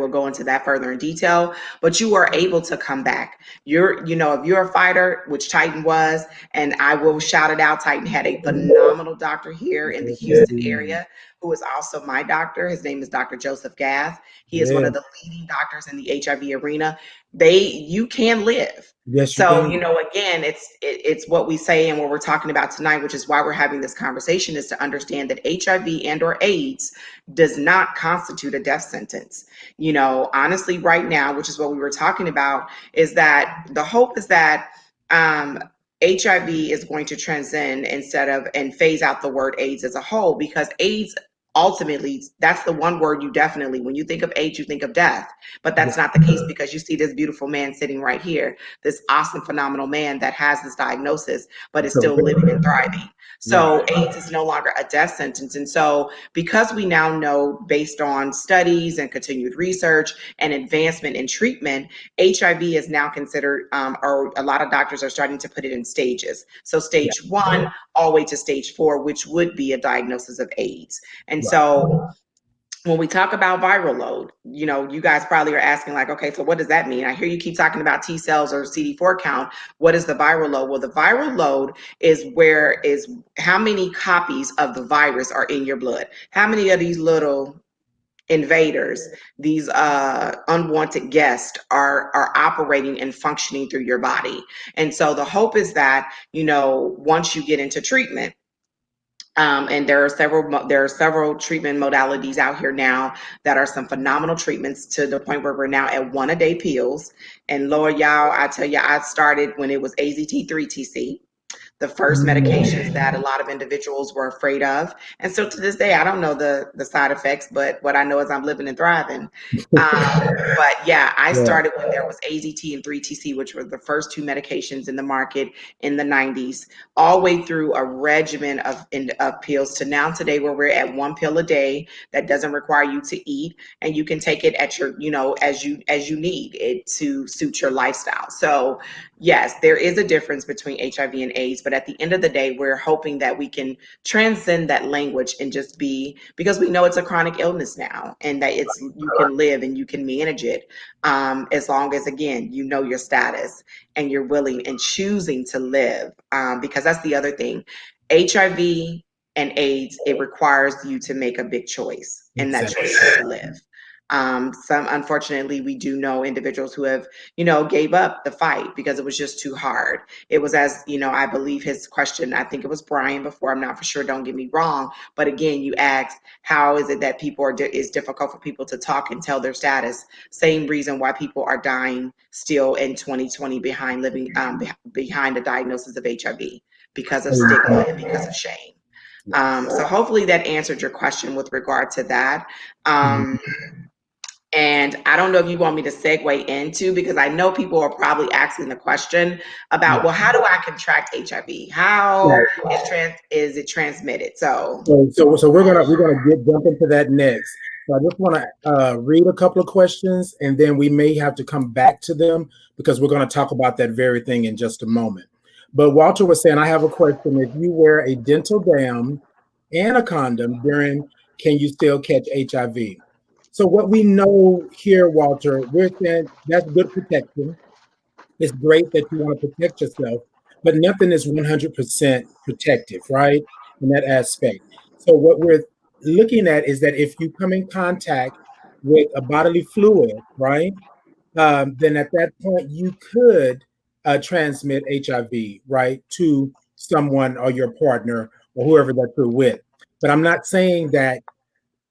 go into that further in detail. But you are able to come back. If you're a fighter, which Titan was, and I will shout it out, Titan had a phenomenal doctor here in the Houston area who is also my doctor. His name is Dr. Joseph Gath. He is one of the leading doctors in the HIV arena. You can live. Yes, you So, can. again, it's what we say and what we're talking about tonight, which is why we're having this conversation, is to understand that HIV and or AIDS does not constitute a death sentence. Honestly, right now, which is what we were talking about, is that the hope is that HIV is going to transcend and phase out the word AIDS as a whole, because AIDS, ultimately, that's the one word when you think of AIDS, you think of death. But that's not the case, because you see this beautiful man sitting right here, this awesome, phenomenal man that has this diagnosis, but is still living and thriving. So AIDS is no longer a death sentence. And so, because we now know, based on studies and continued research and advancement in treatment, HIV is now considered, or a lot of doctors are starting to put it in stages. So stage 1 all the way to stage 4, which would be a diagnosis of AIDS. And so when we talk about viral load, you guys probably are asking like, okay, so what does that mean? I hear you keep talking about T cells or CD4 count. What is the viral load? Well, the viral load is how many copies of the virus are in your blood. How many of these little invaders, these unwanted guests are operating and functioning through your body. And so the hope is that, once you get into treatment, and there are several treatment modalities out here now that are some phenomenal treatments, to the point where we're now at 1-a-day pills. And Lord, y'all, I tell you, I started when it was AZT3TC, the first medications that a lot of individuals were afraid of. And so to this day, I don't know the side effects, but what I know is I'm living and thriving. But yeah, I started when there was AZT and 3TC, which were the first two medications in the market in the 90s, all the way through a regimen of pills to now today, where we're at 1 pill a day that doesn't require you to eat, and you can take it at your, as you need it to suit your lifestyle. So yes, there is a difference between HIV and AIDS, but at the end of the day, we're hoping that we can transcend that language and just be, because we know it's a chronic illness now, and that you can live and you can manage it, as long as, again, you know your status and you're willing and choosing to live, because that's the other thing. HIV and AIDS, it requires you to make a big choice, and that choice is to live. Unfortunately, we do know individuals who have, gave up the fight because it was just too hard. It was, as I believe his question, I think it was Brian before, I'm not for sure, don't get me wrong. But again, you asked, how is it that people it's difficult for people to talk and tell their status? Same reason why people are dying still in 2020 behind behind the diagnosis of HIV, because of stigma and because of shame. So hopefully that answered your question with regard to that. And I don't know if you want me to segue into, because I know people are probably asking the question about, well, how do I contract HIV? How is it transmitted? So we're gonna jump into that next. So I just want to read a couple of questions, and then we may have to come back to them, because we're going to talk about that very thing in just a moment. But Walter was saying, I have a question. If you wear a dental dam and a condom can you still catch HIV? So what we know here, Walter, we're saying that's good protection. It's great that you want to protect yourself, but nothing is 100% protective, right? In that aspect. So what we're looking at is that if you come in contact with a bodily fluid, right, then at that point you could transmit HIV, right, to someone or your partner or whoever that you're with. But I'm not saying that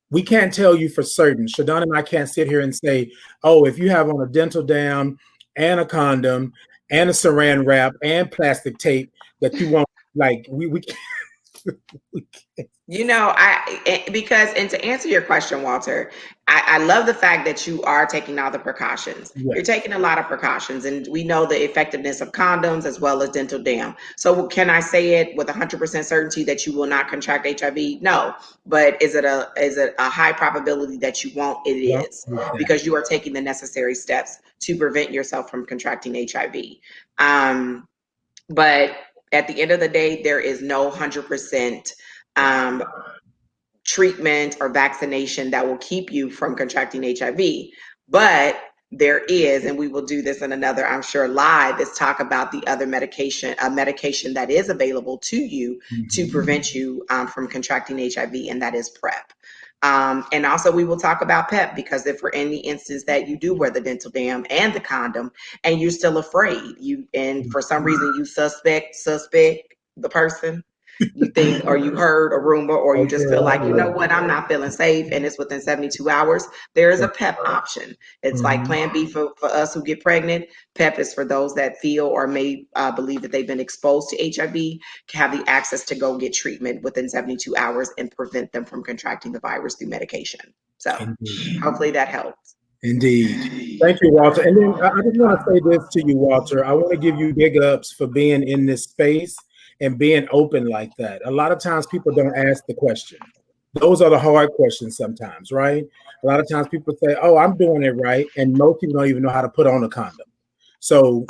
we can't tell you for certain. Shadawn and I can't sit here and say, oh, if you have on a dental dam and a condom and a saran wrap and plastic tape, that you won't, like, we can't. We can't. Because, and to answer your question, Walter, I love the fact that you are taking all the precautions. Yes. You're taking a lot of precautions, and we know the effectiveness of condoms as well as dental dam. So can I say it with 100% certainty that you will not contract HIV? No. But is it a high probability that you won't? It is, because you are taking the necessary steps to prevent yourself from contracting HIV. But at the end of the day, there is no 100% treatment or vaccination that will keep you from contracting HIV. But there is, and we will do this in another, I'm sure, live, is talk about the other medication, a medication that is available to you to prevent you from contracting HIV, and that is PrEP. And also we will talk about PEP, because if for any instance that you do wear the dental dam and the condom and you're still afraid, and for some reason you suspect the person, you think, or you heard a rumor, or you just feel like, you know what, I'm not feeling safe, and it's within 72 hours, there is a PEP option. It's like Plan B for us who get pregnant. PEP is for those that feel or may believe that they've been exposed to HIV, can have the access to go get treatment within 72 hours and prevent them from contracting the virus through medication. So hopefully that helps. Indeed. Thank you, Walter. And then I just want to say this to you, Walter. I want to give you big ups for being in this space and being open like that. A lot of times people don't ask the question. Those are the hard questions sometimes, right? A lot of times people say, oh, I'm doing it right. And most people don't even know how to put on a condom. So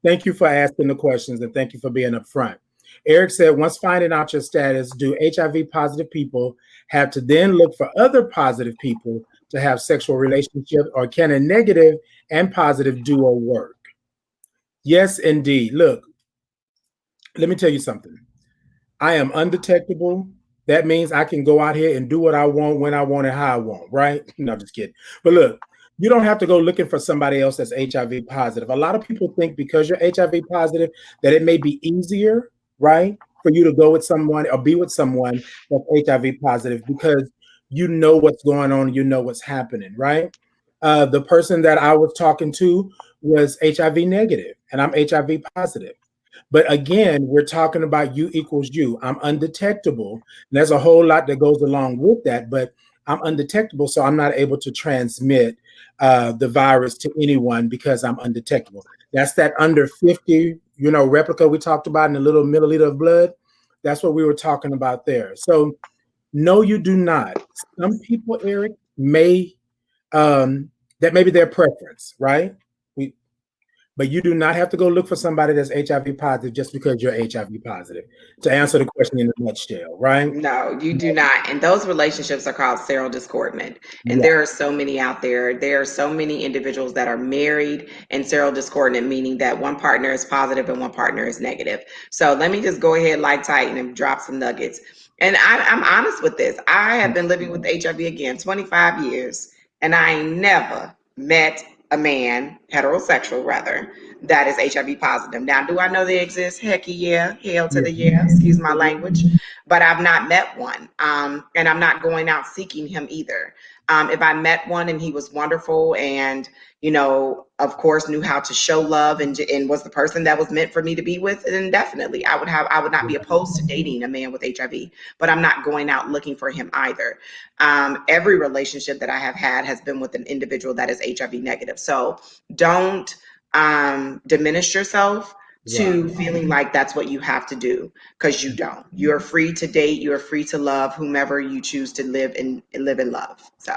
thank you for asking the questions, and thank you for being upfront. Eric said, once finding out your status, do HIV positive people have to then look for other positive people to have sexual relationships, or can a negative and positive duo work? Yes, indeed. Look, let me tell you something. I am undetectable. That means I can go out here and do what I want, when I want, and how I want, right? No, just kidding. But look, you don't have to go looking for somebody else that's HIV positive. A lot of people think because you're HIV positive that it may be easier, right, for you to go with someone or be with someone that's HIV positive because you know what's going on, you know what's happening, right? The person that I was talking to was HIV negative, and I'm HIV positive. But again, we're talking about you equals you. I'm undetectable. And there's a whole lot that goes along with that, but I'm undetectable, so I'm not able to transmit the virus to anyone because I'm undetectable. That's that under 50, replica we talked about in a little milliliter of blood. That's what we were talking about there. So no, you do not. Some people, Eric, may that may be their preference, right? But you do not have to go look for somebody that's HIV positive just because you're HIV positive, to answer the question in a nutshell, right? No, you do not. And those relationships are called sterile discordant. And Yeah. there are so many out there. There are so many individuals that are married and sterile discordant, meaning that one partner is positive and one partner is negative. So let me just go ahead, like Titan, and drop some nuggets. And I'm honest with this. I have been living with HIV again 25 years, and I never met a man, heterosexual rather, that is HIV positive. Now, do I know they exist? Heck yeah. Hell to the yeah. Excuse my language. But I've not met one. And I'm not going out seeking him either. If I met one and he was wonderful and, of course, knew how to show love and was the person that was meant for me to be with, then definitely I would not be opposed to dating a man with HIV, but I'm not going out looking for him either. Every relationship that I have had has been with an individual that is HIV negative. So don't diminish yourself to feeling like that's what you have to do, because you don't. You're free to date. You're free to love whomever you choose to live in love. So.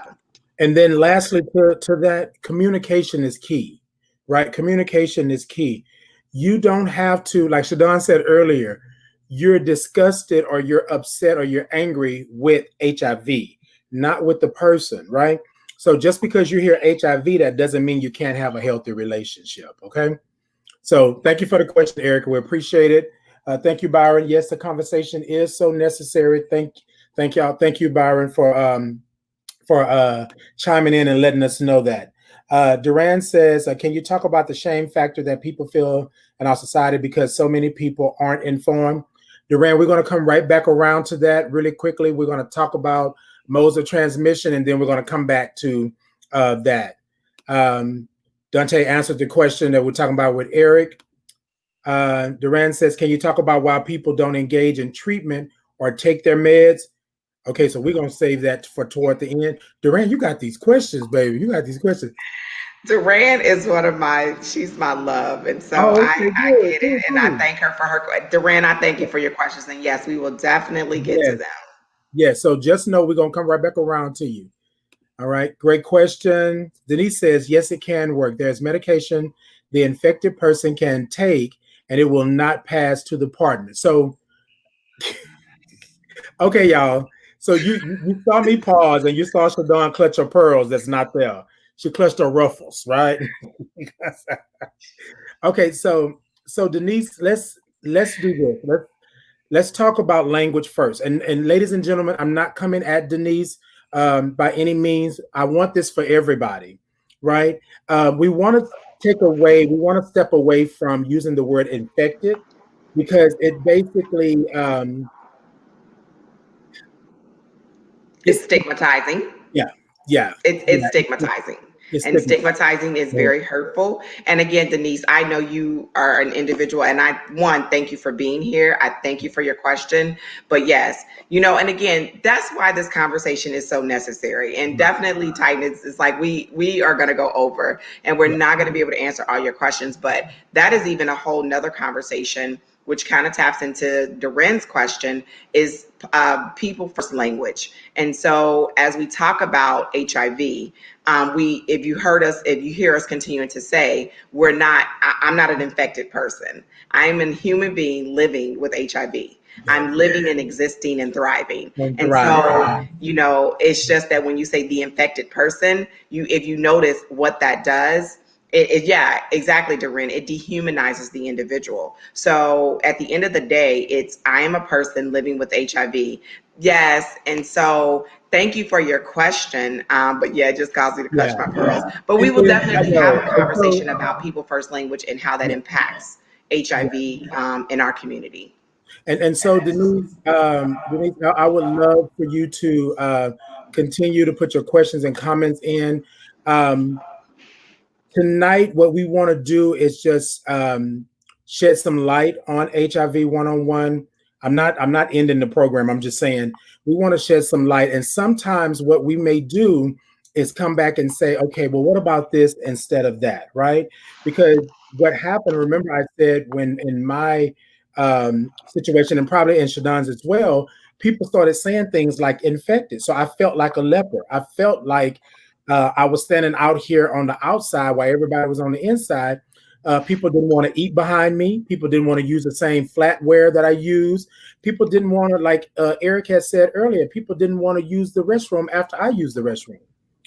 And then lastly, to that, communication is key, right? Communication is key. You don't have to, like Shadawn said earlier, you're disgusted or you're upset or you're angry with HIV, not with the person, right? So just because you hear HIV, that doesn't mean you can't have a healthy relationship, okay? So thank you for the question, Erica. We appreciate it. Thank you, Byron. Yes, the conversation is so necessary. Thank y'all. Thank you, Byron, for chiming in and letting us know that. Duran says, can you talk about the shame factor that people feel in our society because so many people aren't informed? Duran, we're going to come right back around to that really quickly. We're going to talk about modes of transmission, and then we're going to come back to that. Dante answered the question that we're talking about with Eric. Duran says, can you talk about why people don't engage in treatment or take their meds? Okay, so we're going to save that for toward the end. Duran, you got these questions, baby. You got these questions. Duran is she's my love. And so I get it. And I thank her for her. Duran, I thank you for your questions. And yes, we will definitely get to them. Yeah, so just know we're going to come right back around to you. All right, great question. Denise says, yes, it can work. There's medication the infected person can take, and it will not pass to the partner. So, okay, y'all. So you saw me pause, and you saw Shadawn clutch her pearls. That's not there. She clutched her ruffles, right? Okay, so Denise, let's do this. Let's talk about language first. And ladies and gentlemen, I'm not coming at Denise by any means. I want this for everybody, right? We want to step away from using the word infected, because it basically it's stigmatizing. Yeah. It's stigmatizing. And stigmatizing is very hurtful. And again, Denise, I know you are an individual, and thank you for being here. I thank you for your question. But yes, and again, that's why this conversation is so necessary. And definitely, Titan, it's like we are going to go over, and we're not going to be able to answer all your questions. But that is even a whole nother conversation which kind of taps into Duran's question, is people first language. And so as we talk about HIV, if you hear us continuing to say, I'm not an infected person. I'm a human being living with HIV. I'm living and existing and thriving. And so, it's just that when you say the infected person, if you notice what that does, yeah, exactly, Doreen. It dehumanizes the individual. So at the end of the day, I am a person living with HIV. Yes. And so thank you for your question. But yeah, it just caused me to clutch my pearls. But we will definitely have a conversation about people first language and how that impacts HIV in our community. And so Denise, I would love for you to continue to put your questions and comments in. Tonight, what we want to do is just shed some light on HIV one-on-one. I'm not ending the program. I'm just saying we want to shed some light. And sometimes what we may do is come back and say, okay, well, what about this instead of that, right? Because what happened, remember I said when in my situation, and probably in Shadawn's as well, people started saying things like infected. So I felt like a leper. I felt like I was standing out here on the outside while everybody was on the inside. People didn't want to eat behind me. People didn't want to use the same flatware that I use. People didn't want to, like Eric had said earlier, people didn't want to use the restroom after I used the restroom,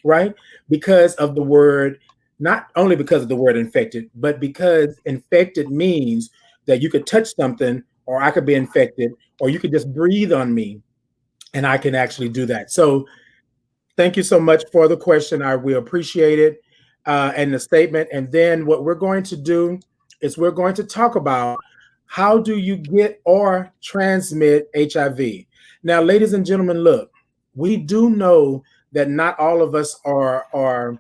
right? Because of the word, not only because of the word infected, but because infected means that you could touch something or I could be infected or you could just breathe on me and I can actually do that. So thank you so much for the question. We appreciate it and the statement. And then what we're going to do is we're going to talk about how do you get or transmit HIV. Now, ladies and gentlemen, look, we do know that not all of us are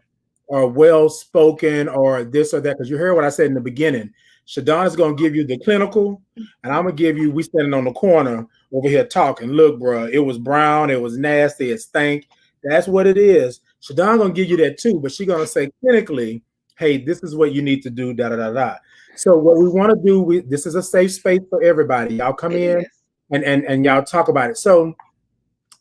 well spoken or this or that, because you heard what I said in the beginning. Shadawn is going to give you the clinical, and I'm going to give you, we standing on the corner over here talking. Look, bro, it was brown, it was nasty, it stank. That's what it is. Shadawn gonna give you that too, but she's gonna say clinically, hey, this is what you need to do, da da da da. So what we want to do, this is a safe space for everybody. Y'all come in and y'all talk about it. So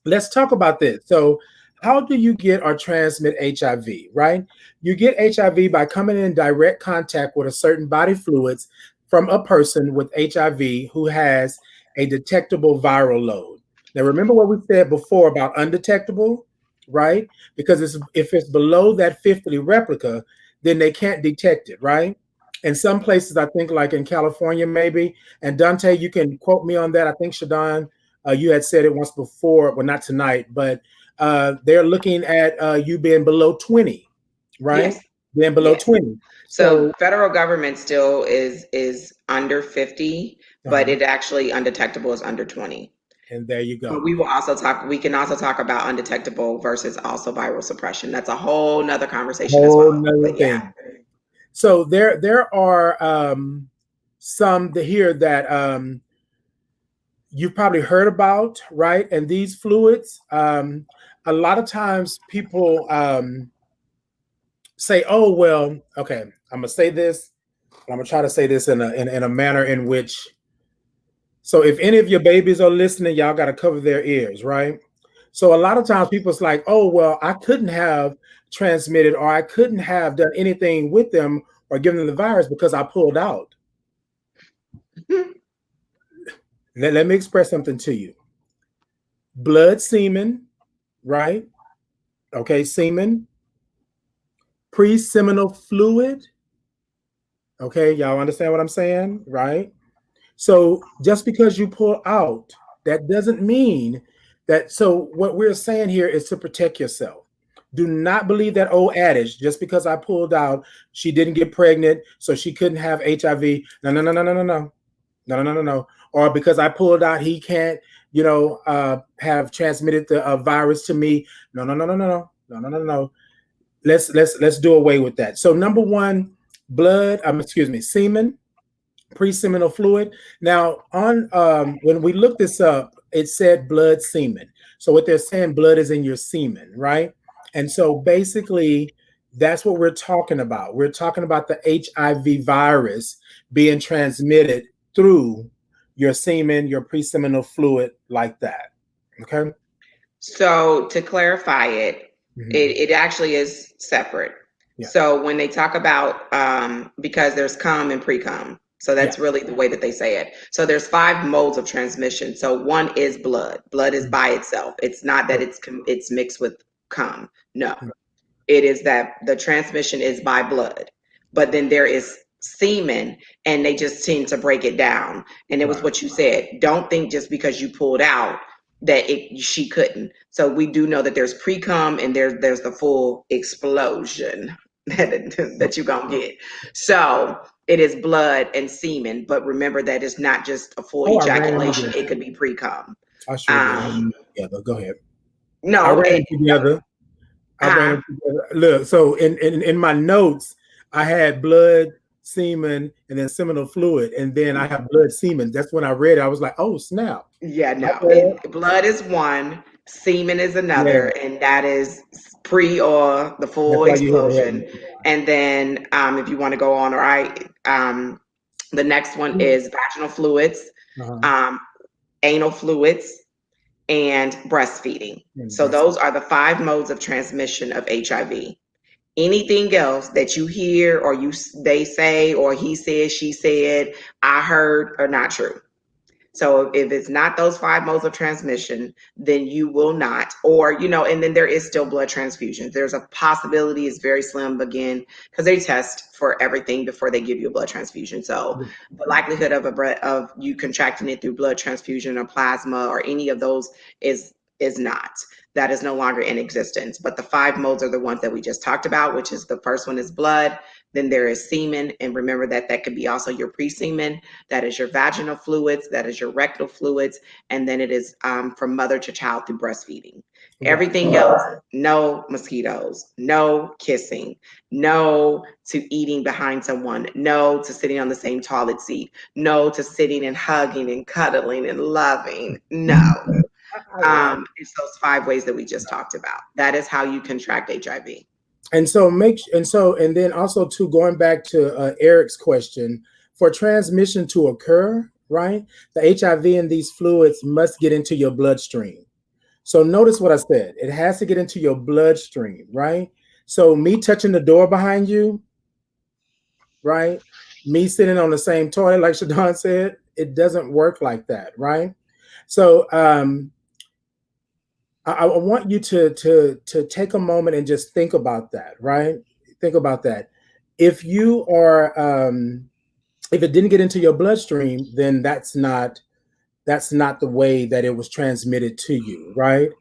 let's talk about this. So how do you get or transmit HIV, right? You get HIV by coming in direct contact with a certain body fluids from a person with HIV who has a detectable viral load. Now, remember what we said before about undetectable, right? Because if it's below that 50 replica, then they can't detect it, right? In some places, I think like in California, maybe, and Dante, you can quote me on that. I think Shadawn, you had said it once before, well, not tonight, but they're looking at you being below 20, right? Yes. Being below 20. So federal government still is under 50, but it actually undetectable is under 20. And there you go. But we can also talk about undetectable versus also viral suppression. That's a whole nother conversation as well. But yeah. So there are some here that you've probably heard about, right? And these fluids, a lot of times people say, oh, well, okay, I'm gonna say this. I'm gonna try to say this in a manner in which, so if any of your babies are listening, y'all got to cover their ears, right? So a lot of times people's like, oh, well, I couldn't have transmitted or I couldn't have done anything with them or given them the virus because I pulled out. Let me express something to you. Blood, semen, right? Okay, semen, pre-seminal fluid. Okay, y'all understand what I'm saying, right? So just because you pull out, that doesn't mean that. So what we're saying here is to protect yourself. Do not believe that old adage, just because I pulled out, she didn't get pregnant, so she couldn't have HIV. No, no, no, no, no, no, no. No, no, no, no, no. Or because I pulled out, he can't, have transmitted the virus to me. No, no, no, no, no, no, no, no, no, no. Let's do away with that. So number one, semen, pre-seminal fluid. Now, on when we looked this up, it said blood semen. So what they're saying, blood is in your semen, right? And so basically, that's what we're talking about. We're talking about the HIV virus being transmitted through your semen, your preseminal fluid like that. Okay. So to clarify it, Mm-hmm. it actually is separate. Yeah. So when they talk about because there's cum and pre-cum, so Yeah. that's really the way that they say it. So there's 5 modes of transmission. So one is blood. Blood is by itself. It's not that it's mixed with cum. No, it is that the transmission is by blood. But then there is semen, and they just tend to break it down. And it was Right. what you said. Don't think just because you pulled out that she couldn't. So we do know that there's pre-cum and there's the full explosion that you're gonna get. So it is blood and semen, but remember that it's not just a full Oh, I ran them ejaculation, it together. could be pre-cum. I sure did. I ran them together. Go ahead. I No, ran them together. I ran them together. Look, so in my notes, I had blood, semen, and then seminal fluid, and then I have blood semen. That's when I read it. I was like, oh snap. yeah, My no. bad. Blood is one, semen is Yeah, another, and that is pre or the that's full why you hear the explosion. head. And then if you want to go on, all right, the next one is vaginal fluids, Uh-huh. um, anal fluids, and breastfeeding. And So breast. those are the 5 modes of transmission of HIV. Anything else that you hear or they say or he said, she said, I heard are not true. So if it's not those 5 modes of transmission, then you will not, or, and then there is still blood transfusions. There's a possibility, it's very slim again, because they test for everything before they give you a blood transfusion. So the likelihood of you contracting it through blood transfusion or plasma or any of those is not. That is no longer in existence. But the 5 modes are the ones that we just talked about, which is the first one is blood. Then there is semen. And remember that could be also your pre-semen. That is your vaginal fluids. That is your rectal fluids. And then it is from mother to child through breastfeeding. Right. Everything else, no mosquitoes, no kissing, no to eating behind someone, no to sitting on the same toilet seat, no to sitting and hugging and cuddling and loving. No. It's those 5 ways that we just talked about. That is how you contract HIV. And then also too, going back to Eric's question, for transmission to occur, right? The HIV and these fluids must get into your bloodstream. So notice what I said. It has to get into your bloodstream, right? So me touching the door behind you, right? Me sitting on the same toilet, like Shadawn said, it doesn't work like that, right? So I want you to take a moment and just think about that, right? Think about that. If you are if it didn't get into your bloodstream, then that's not the way that it was transmitted to you, right?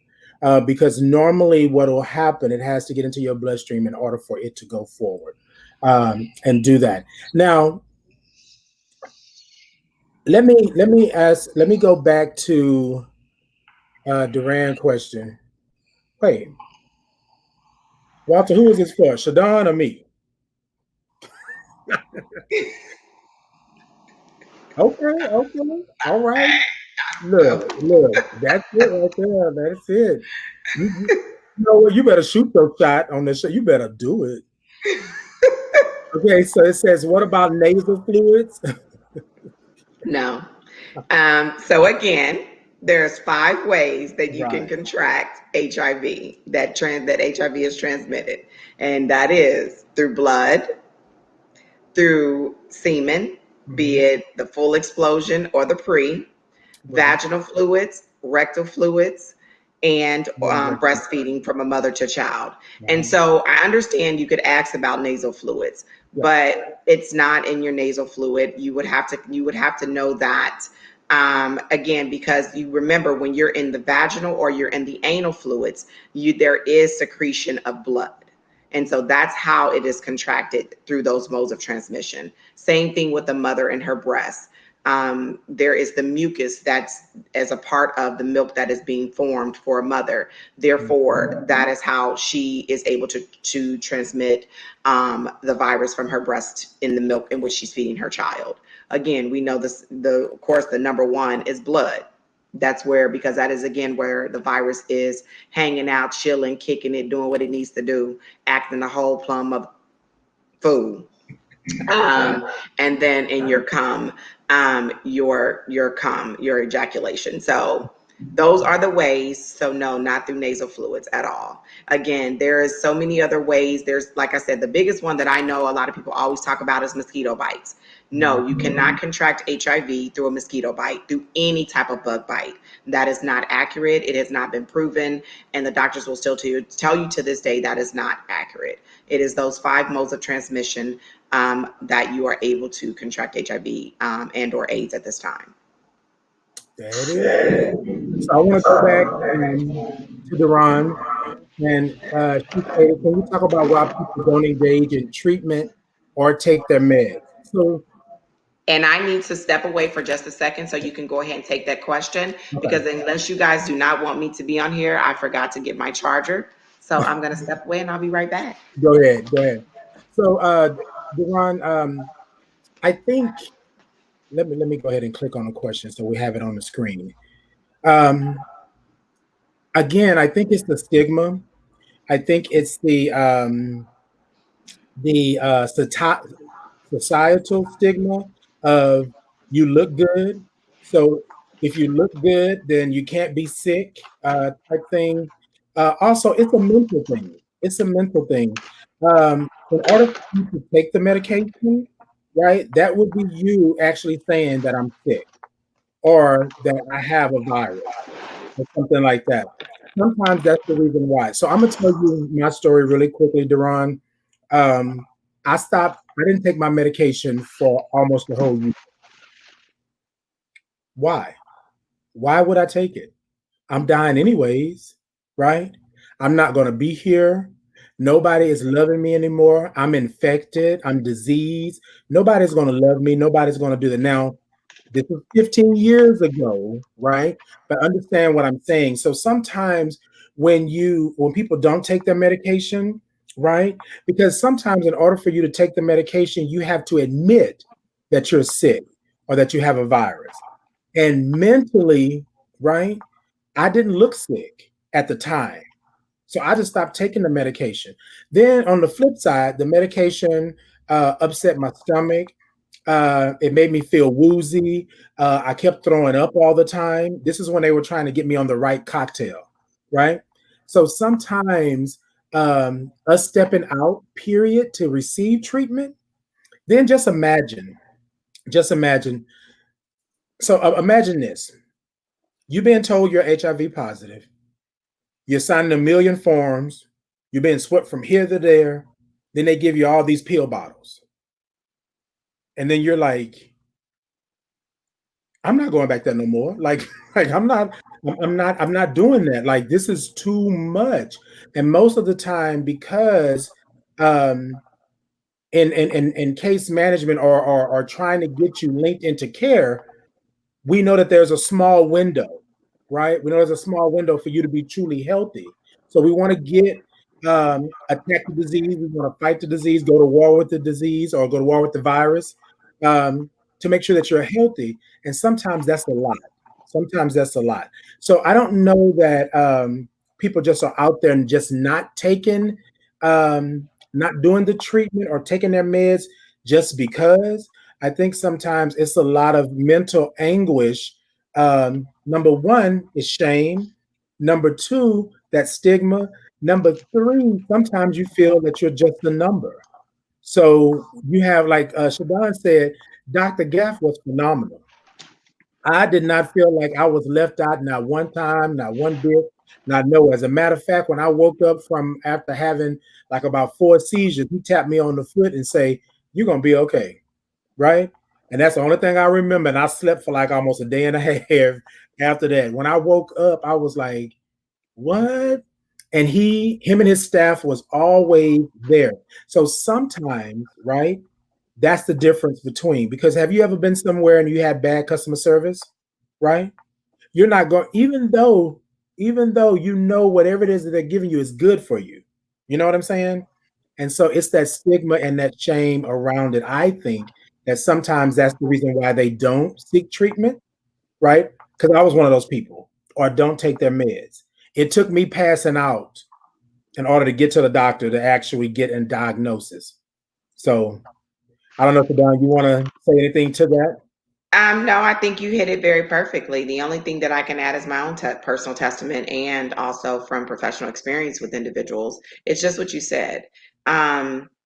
Because normally what will happen, it has to get into your bloodstream in order for it to go forward and do that. Now, let me go back to Duran question. Wait, Walter, who is this for? Shadawn or me? Okay, all right. Look, that's it right there. That's it. You know what? You better shoot your shot on this show. You better do it. Okay, so it says, what about nasal fluids? No. So again, there's 5 ways that you can Right. contract HIV, that HIV is transmitted. And that is through blood, through semen, be Mm-hmm. it the full explosion or the pre, Right. vaginal fluids, rectal fluids, and Right. breastfeeding from a mother to child. And Right. so I understand you could ask about nasal fluids, Yeah. but it's not in your nasal fluid. You would have to know that again, because you remember when you're in the vaginal or you're in the anal fluids, there is secretion of blood. And so that's how it is contracted through those modes of transmission. Same thing with the mother and her breast. There is the mucus that's as a part of the milk that is being formed for a mother. Therefore, that is how she is able to transmit the virus from her breast in the milk in which she's feeding her child. Again, we know this. Of course, the number one is blood. That's where, because that is again where the virus is hanging out, chilling, kicking it, doing what it needs to do, acting a whole plum of fool. And then in your cum, your ejaculation. So those are the ways. So no, not through nasal fluids at all. Again, there is so many other ways. There's, like I said, the biggest one that I know a lot of people always talk about is mosquito bites. No, you cannot contract HIV through a mosquito bite, through any type of bug bite. That is not accurate. It has not been proven, and the doctors will still tell you to this day that is not accurate. It is those 5 modes of transmission that you are able to contract HIV and or AIDS at this time. That is. So I want to go back to Duran, and she stated, "Can you talk about why people don't engage in treatment or take their meds?" So, And I need to step away for just a second so you can go ahead and take that question, okay, because unless you guys do not want me to be on here, I forgot to get my charger. So I'm going to step away and I'll be right back. go ahead, go ahead. So, Duran, I think let me go ahead and click on the question so we have it on the screen. Um, Again, I think it's the stigma. I think it's the societal stigma of you look good. So if you look good, then you can't be sick, type thing. Also, it's a mental thing. It's a mental thing. In order for you to take the medication, right, that would be you actually saying that I'm sick or that I have a virus or something like that. Sometimes that's the reason why. So I'm gonna tell you my story really quickly, Duran. Um, I stopped. I didn't take my medication for almost a whole year. Why? Why would I take it? I'm dying anyways, right? I'm not gonna be here. Nobody is loving me anymore. I'm infected. I'm diseased. Nobody's gonna love me. Nobody's gonna do that. Now, this was 15 years ago, right? But understand what I'm saying. So sometimes when people don't take their medication, right? Because sometimes in order for you to take the medication, you have to admit that you're sick or that you have a virus. And mentally, right? I didn't look sick at the time. So I just stopped taking the medication. Then on the flip side, the medication upset my stomach. It made me feel woozy. I kept throwing up all the time. This is when they were trying to get me on the right cocktail, right? So sometimes us stepping out, period, to receive treatment, then just imagine. So imagine this. You've been told you're HIV positive. You're signing a million forms. You're being swept from here to there. Then they give you all these pill bottles. And then you're like, I'm not going back there no more. Like I'm not doing that. Like this is too much. And most of the time, because um in case management or trying to get you linked into care, we know that there's a small window, right? We know there's a small window for you to be truly healthy. So we want to get attack the disease. We want to fight the disease, go to war with the disease, or go to war with the virus, to make sure that you're healthy. And sometimes that's a lot. Sometimes that's a lot. So I don't know that people just are out there and just not taking, not doing the treatment or taking their meds just because. I think sometimes it's a lot of mental anguish. Number one is shame. Number two, that stigma. Number three, sometimes you feel that you're just a number. So you have, like Shadawn said, Dr. Gaff was phenomenal. I did not feel like I was left out, not one time, not one bit, not no. As a matter of fact, when I woke up from after having like about 4 seizures, he tapped me on the foot and say, "You're gonna be okay." Right? And that's the only thing I remember. And I slept for like almost a day and a half after that. When I woke up, I was like, what? And him and his staff was always there. So sometimes, right? That's the difference between, because have you ever been somewhere and you had bad customer service, right? You're not going, even though you know whatever it is that they're giving you is good for you. You know what I'm saying? And so it's that stigma and that shame around it. I think that sometimes that's the reason why they don't seek treatment, right? Because I was one of those people, or don't take their meds. It took me passing out in order to get to the doctor to actually get a diagnosis. So I don't know, Shadawn, you want to say anything to that? No, I think you hit it very perfectly. The only thing that I can add is my own personal testament and also from professional experience with individuals. It's just what you said.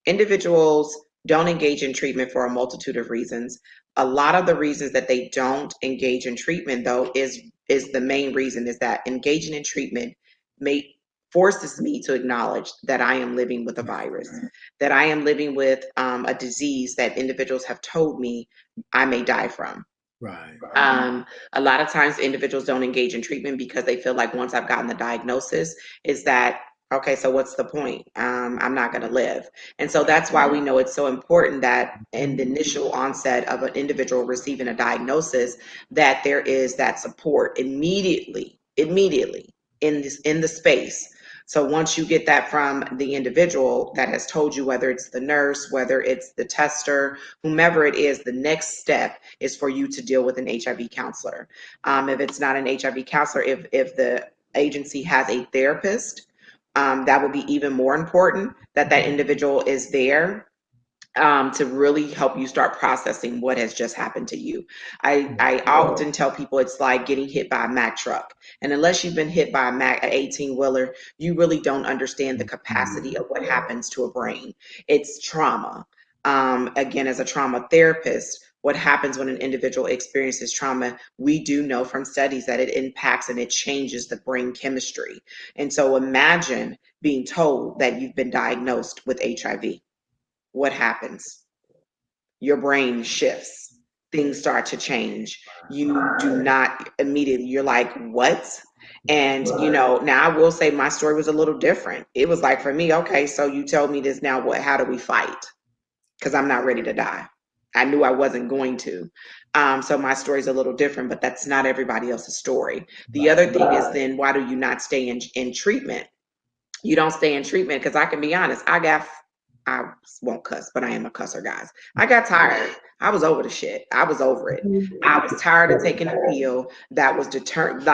Individuals don't engage in treatment for a multitude of reasons. A lot of the reasons that they don't engage in treatment, though, is the main reason is that engaging in treatment may forces me to acknowledge that I am living with a virus, that I am living with a disease that individuals have told me I may die from. Right. A lot of times individuals don't engage in treatment because they feel like once I've gotten the diagnosis, is that okay, so what's the point? I'm not going to live. And so that's why we know it's so important that in the initial onset of an individual receiving a diagnosis, that there is that support immediately in the space. So once you get that from the individual that has told you, whether it's the nurse, whether it's the tester, whomever it is, the next step is for you to deal with an HIV counselor. If it's not an HIV counselor, if the agency has a therapist, that would be even more important that that individual is there to really help you start processing what has just happened to you. I often tell people it's like getting hit by a Mack truck. And unless you've been hit by an 18-wheeler, you really don't understand the capacity of what happens to a brain. It's trauma. Again, as a trauma therapist, what happens when an individual experiences trauma, we do know from studies that it impacts and it changes the brain chemistry. And so imagine being told that you've been diagnosed with HIV. What happens? Your brain shifts. Things start to change. You do not immediately, you're like, what? And, now I will say my story was a little different. It was like for me, okay, so you told me this now, how do we fight? Because I'm not ready to die. I knew I wasn't going to. So my story is a little different, but that's not everybody else's story. The other thing is then why do you not stay in treatment? You don't stay in treatment because I can be honest, I won't cuss, but I am a cusser, guys. I got tired. I was over the shit. I was over it. I was tired of taking a pill that was deterred.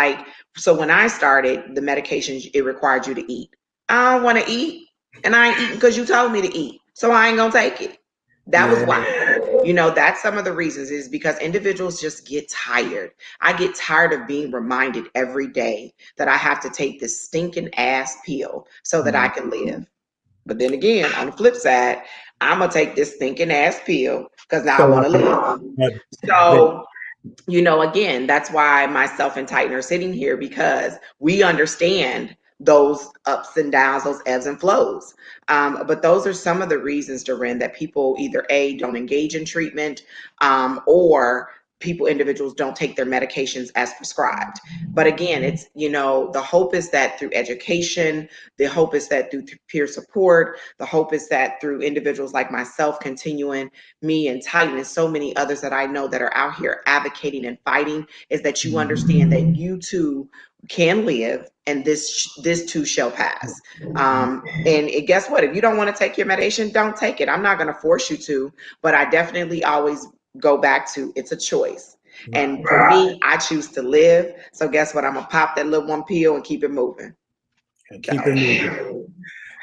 So when I started the medications, it required you to eat. I don't want to eat, and I ain't eating because you told me to eat. So I ain't gonna take it. That was why. That's some of the reasons is because individuals just get tired. I get tired of being reminded every day that I have to take this stinking ass pill so that I can live. But then again, on the flip side, I'm gonna take this stinking ass pill because now I want to live. So, again, that's why myself and Titan are sitting here because we understand those ups and downs, those ebbs and flows. But those are some of the reasons, Doreen, that people either A, don't engage in treatment, or individuals don't take their medications as prescribed. But again, it's, the hope is that through education, the hope is that through peer support, the hope is that through individuals like myself continuing, me and Titan and so many others that I know that are out here advocating and fighting, is that you understand that you too can live and this too shall pass. Guess what? If you don't want to take your medication, don't take it. I'm not going to force you to, but I definitely always go back to it's a choice. And for me, I choose to live. So guess what? I'm gonna pop that little one pill and keep it moving. And keep it moving.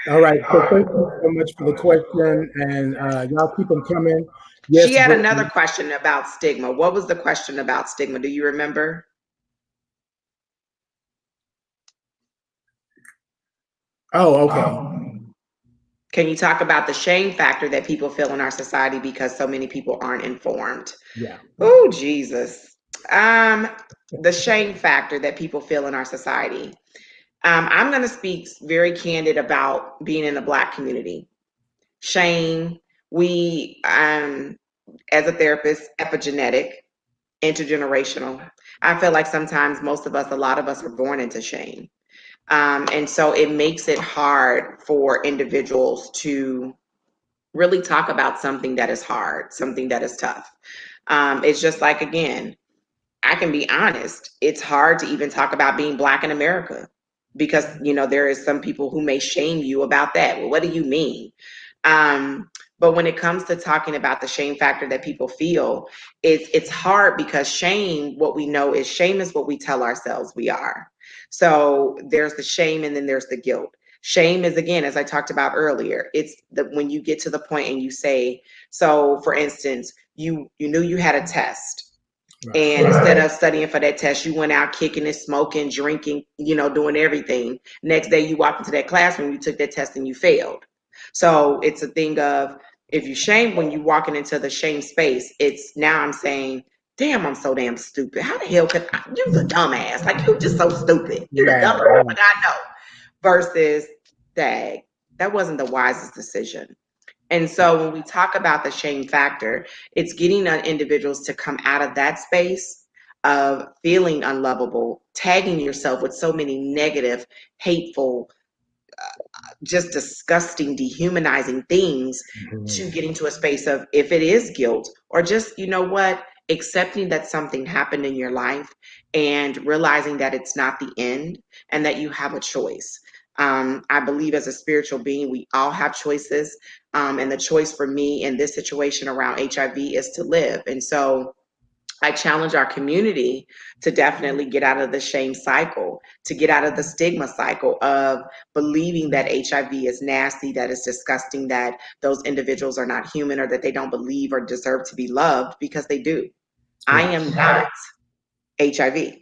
All right. So thank you so much for the question, and y'all keep them coming. Yes. She had another question about stigma. What was the question about stigma? Do you remember? Oh, okay. Can you talk about the shame factor that people feel in our society because so many people aren't informed? Yeah. Oh, Jesus. The shame factor that people feel in our society. I'm going to speak very candid about being in the Black community. Shame, we, as a therapist, epigenetic, intergenerational. I feel like sometimes a lot of us are born into shame. And so it makes it hard for individuals to really talk about something that is hard, something that is tough. It's just like, again, I can be honest, it's hard to even talk about being Black in America because, there is some people who may shame you about that. Well, what do you mean? But when it comes to talking about the shame factor that people feel, it's hard because shame, what we know is shame is what we tell ourselves we are. So there's the shame and then there's the guilt. Shame is, again, as I talked about earlier, it's when you get to the point and you say, so for instance, you knew you had a test. Right. And instead of studying for that test, you went out kicking and smoking, drinking, doing everything. Next day, you walked into that classroom, you took that test and you failed. So it's a thing of, if you shame, when you walking into the shame space, it's now I'm saying, damn, I'm so damn stupid. How the hell could you's a dumbass? Like, you just so stupid. You the Right. dumbest person I know. Versus, dag, that wasn't the wisest decision. And so when we talk about the shame factor, it's getting individuals to come out of that space of feeling unlovable, tagging yourself with so many negative, hateful, just disgusting, dehumanizing things, to getting to a space of, if it is guilt, or just, accepting that something happened in your life and realizing that it's not the end and that you have a choice. I believe as a spiritual being, we all have choices. And the choice for me in this situation around HIV is to live. And so I challenge our community to definitely get out of the shame cycle, to get out of the stigma cycle of believing that HIV is nasty, that is disgusting, that those individuals are not human, or that they don't believe or deserve to be loved, because they do. I Right. am not HIV.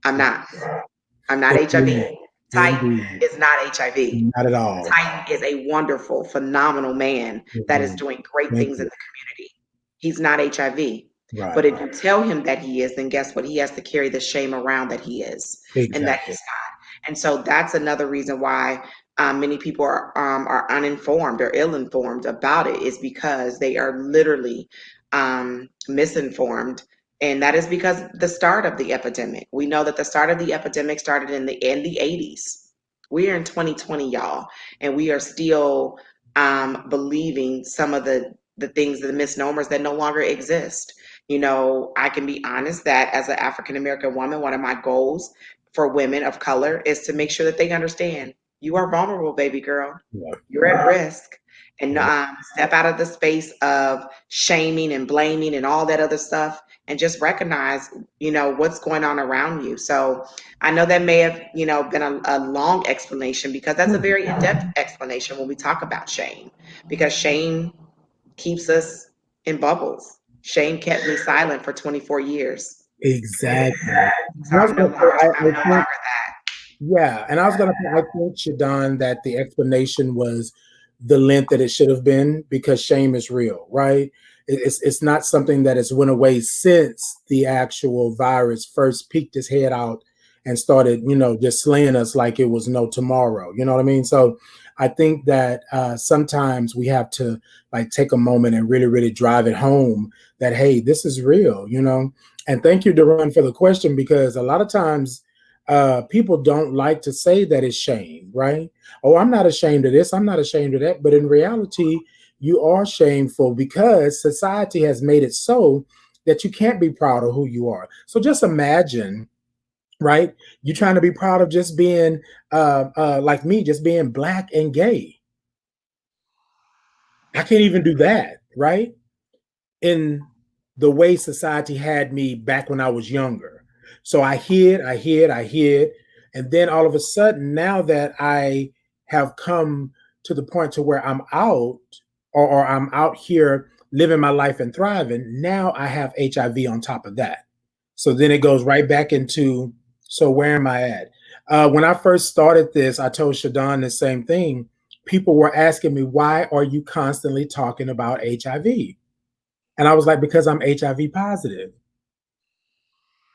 I'm Right. not. I'm not Indeed. HIV. Titan Indeed. is not HIV. Not at all. Titan is a wonderful, phenomenal man that is Mhm. doing great Thank things in you. the community. He's not HIV. Right. But if you tell him that he is, then guess what? He has to carry the shame around that he is and that Exactly. he's not. And so that's another reason why many people are uninformed or ill-informed about it, is because they are literally misinformed. And that is because the start of the epidemic. We know that the start of the epidemic started in the 80s. We are in 2020, y'all, and we are still believing some of the things, the misnomers that no longer exist. I can be honest that as an African American woman, one of my goals for women of color is to make sure that they understand, you are vulnerable, baby girl. Yeah. You're at risk. And Yeah. step out of the space of shaming and blaming and all that other stuff, and just recognize, what's going on around you. So I know that may have, been a long explanation, because that's a very in-depth explanation when we talk about shame, because shame keeps us in bubbles. Shame kept me silent for 24 years. Exactly. So And I was I'm no gonna say, longer, I'm no think, longer that. yeah, and I was gonna say, I think, Shadon, that the explanation was the length that it should have been, because shame is real, right? It's not something that has went away since the actual virus first peeked its head out and started, just slaying us like it was no tomorrow. You know what I mean? So I think that sometimes we have to like take a moment and really, really drive it home that, hey, this is real. And thank you, Duran, for the question, because a lot of times people don't like to say that it's shame, right? Oh, I'm not ashamed of this, I'm not ashamed of that. But in reality, you are shameful because society has made it so that you can't be proud of who you are. So just imagine, right? You trying to be proud of just being like me, just being black and gay. I can't even do that, right? In the way society had me back when I was younger. So I hid, I hid, I hid. And then all of a sudden, now that I have come to the point to where I'm out, or I'm out here living my life and thriving, now I have HIV on top of that. So then it goes right back into, so where am I at? When I first started this, I told Shadon the same thing. People were asking me, why are you constantly talking about HIV? And I was like, because I'm HIV positive.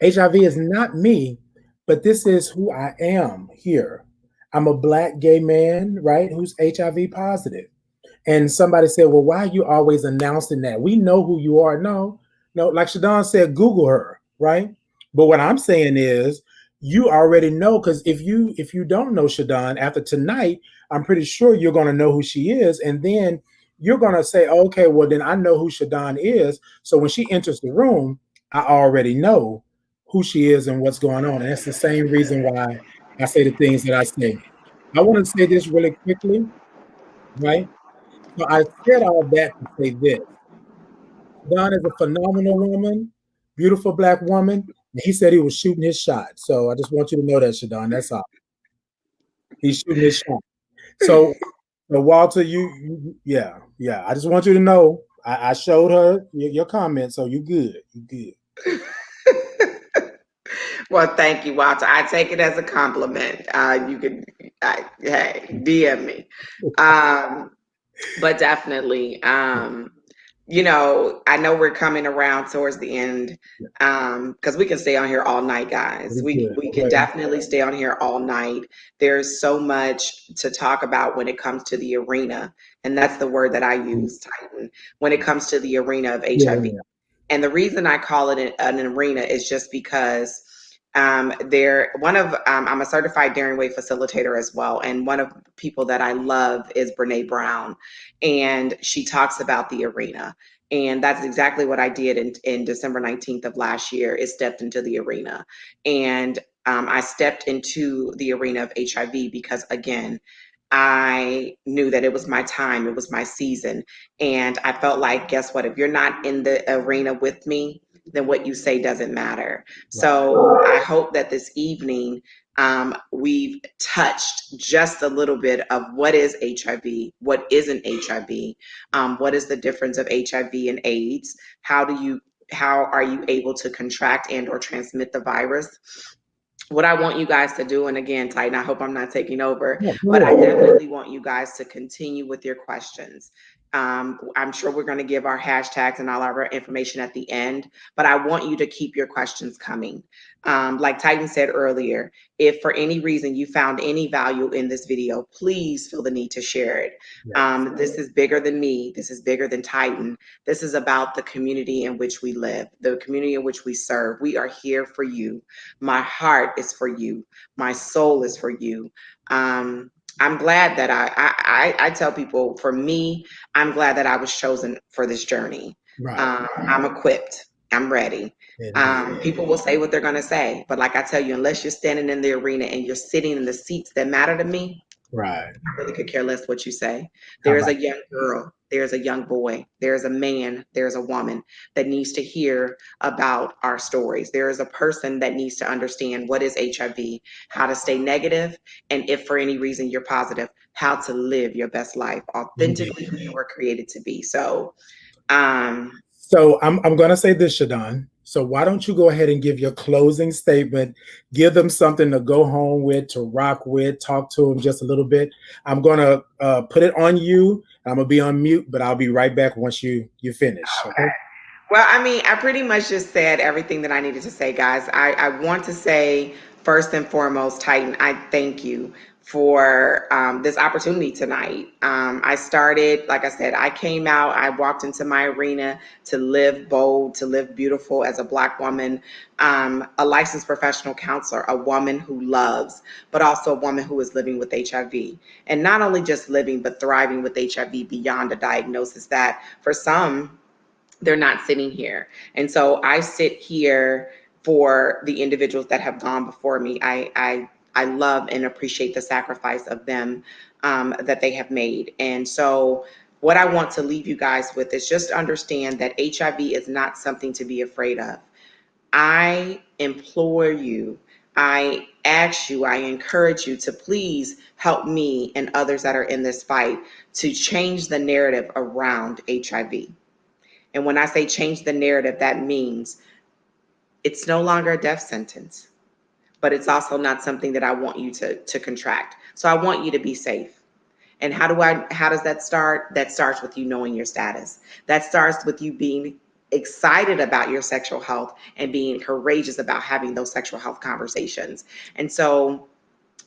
HIV is not me, but this is who I am here. I'm a black gay man, right, who's HIV positive. And somebody said, well, why are you always announcing that? We know who you are. No, no, like Shadon said, Google her, right? But what I'm saying is you already know, because if you don't know Shadon, after tonight, I'm pretty sure you're gonna know who she is. And then you're gonna say, okay, well, then I know who Shadon is. So when she enters the room, I already know who she is and what's going on. And that's the same reason why I say the things that I say. I want to say this really quickly, right? So I said all that to say this. Dawn is a phenomenal woman, beautiful black woman. And he said he was shooting his shot. So I just want you to know that, Shadon. That's all. He's shooting his shot. So, Walter, yeah. I just want you to know, I showed her your comment, so you good. You good. Well, thank you, Walter. I take it as a compliment. You can, hey, DM me. Um, but definitely, I know we're coming around towards the end, because we can stay on here all night, guys. Pretty We good. we can definitely stay on here all night. There's so much to talk about when it comes to the arena, and that's the word that I use, Titan, when it comes to the arena of HIV. Yeah. And the reason I call it an arena is just because I'm a certified Daring Way facilitator as well. And one of the people that I love is Brene Brown. And she talks about the arena. And that's exactly what I did in December 19th of last year, is stepped into the arena. And I stepped into the arena of HIV because, again, I knew that it was my time, it was my season. And I felt like, guess what? If you're not in the arena with me, then what you say doesn't matter. So I hope that this evening we've touched just a little bit of what is HIV, what isn't HIV, what is the difference of HIV and AIDS, how are you able to contract and or transmit the virus. What I want you guys to do, and again, Titan, I hope I'm not taking over, but I definitely want you guys to continue with your questions. I'm sure we're going to give our hashtags and all of our information at the end, but I want you to keep your questions coming. Like Titan said earlier, if for any reason you found any value in this video, please feel the need to share it. This is bigger than me. This is bigger than Titan. This is about the community in which we live, the community in which we serve. We are here for you. My heart is for you. My soul is for you. I'm glad that I tell people, for me, I'm glad that I was chosen for this journey. Right. I'm equipped. I'm ready. People will say what they're going to say, but like I tell you, unless you're standing in the arena and you're sitting in the seats that matter to me, Right. I really could care less what you say. There is a young girl, there's a young boy, there's a man, there's a woman that needs to hear about our stories. There is a person that needs to understand what is HIV, how to stay negative, and if for any reason you're positive, how to live your best life authentically who you were created to be. So, So I'm going to say this, Shadawn. So why don't you go ahead and give your closing statement, give them something to go home with, to rock with, talk to them just a little bit. I'm going to put it on you. I'm going to be on mute, but I'll be right back once you finish. Okay. Well, I mean, I pretty much just said everything that I needed to say, guys. I want to say, first and foremost, Titan, I thank you for this opportunity tonight. I started, like I said, I came out, I walked into my arena to live bold, to live beautiful as a Black woman, a licensed professional counselor, a woman who loves, but also a woman who is living with HIV. And not only just living, but thriving with HIV beyond a diagnosis that for some, they're not sitting here. And so I sit here for the individuals that have gone before me. I love and appreciate the sacrifice of them that they have made. And so what I want to leave you guys with is just understand that HIV is not something to be afraid of. I implore you, I ask you, I encourage you to please help me and others that are in this fight to change the narrative around HIV. And when I say change the narrative, that means it's no longer a death sentence, but it's also not something that I want you to contract. So I want you to be safe. And how does that start? That starts with you knowing your status. That starts with you being excited about your sexual health and being courageous about having those sexual health conversations. And so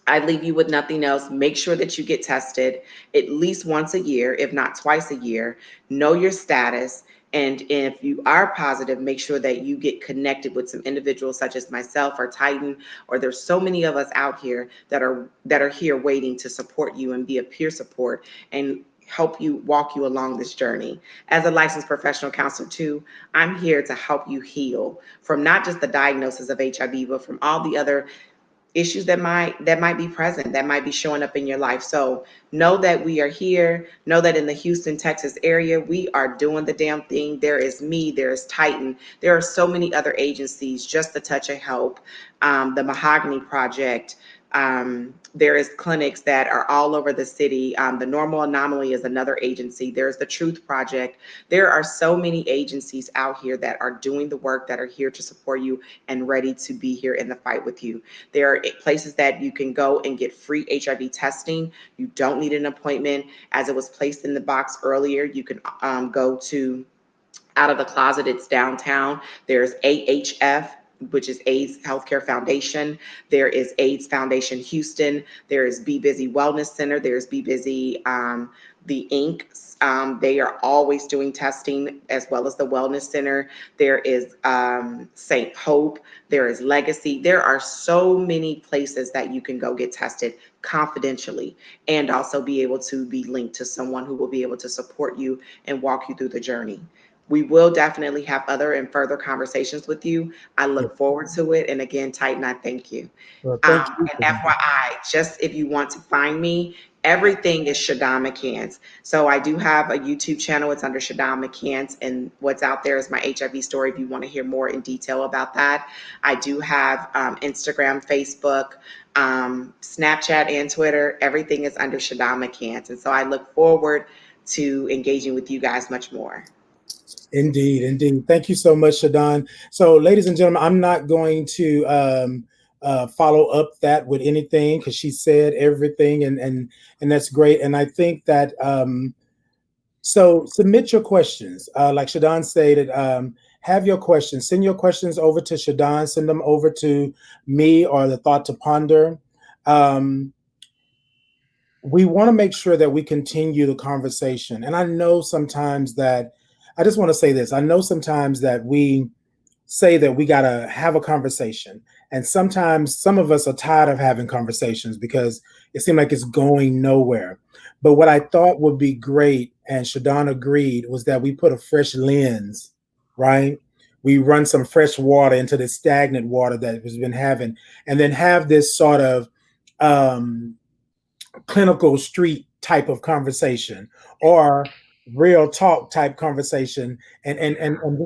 I leave you with nothing else. Make sure that you get tested at least once a year, if not twice a year. Know your status. And if you are positive, make sure that you get connected with some individuals such as myself or Titan, or there's so many of us out here that are here waiting to support you and be a peer support and help you walk you along this journey. As a licensed professional counselor too, I'm here to help you heal from not just the diagnosis of HIV, but from all the other issues that might be present, that might be showing up in your life. So know that we are here. Know that in the Houston, Texas area, we are doing the damn thing. There is me, there is Titan, there are so many other agencies, Just a Touch of Help, the Mahogany Project, There is clinics that are all over the city. The Normal Anomaly is another agency. There's the Truth Project. There are so many agencies out here that are doing the work, that are here to support you and ready to be here in the fight with you. There are places that you can go and get free HIV testing. You don't need an appointment. As it was placed in the box earlier, you can go to Out of the Closet. It's downtown. There's AHF, which is AIDS Healthcare Foundation. There is AIDS Foundation Houston. There is Be Busy Wellness Center. There's Be Busy, the Inc. They are always doing testing, as well as the Wellness Center. There is St. Hope. There is Legacy. There are so many places that you can go get tested confidentially, and also be able to be linked to someone who will be able to support you and walk you through the journey. We will definitely have other and further conversations with you. I look forward to it. And again, Titan, I thank you. Well, thank you. And FYI, just if you want to find me, everything is Shadawn McCants. So I do have a YouTube channel. It's under Shadawn McCants. And what's out there is my HIV story if you want to hear more in detail about that. I do have Instagram, Facebook, Snapchat, and Twitter. Everything is under Shadawn McCants. And so I look forward to engaging with you guys much more. Indeed, indeed. Thank you so much, Shadawn. So, ladies and gentlemen, I'm not going to follow up that with anything, because she said everything, and that's great. And I think that so submit your questions. Like Shadawn stated, have your questions. Send your questions over to Shadawn. Send them over to me or the Thought to Ponder. We want to make sure that we continue the conversation. And I know sometimes that I just want to say this. I know sometimes that we say that we got to have a conversation. And sometimes some of us are tired of having conversations because it seems like it's going nowhere. But what I thought would be great, and Shadawn agreed, was that we put a fresh lens, right? We run some fresh water into the stagnant water that we've been having, and then have this sort of clinical street type of conversation, or real talk type conversation, and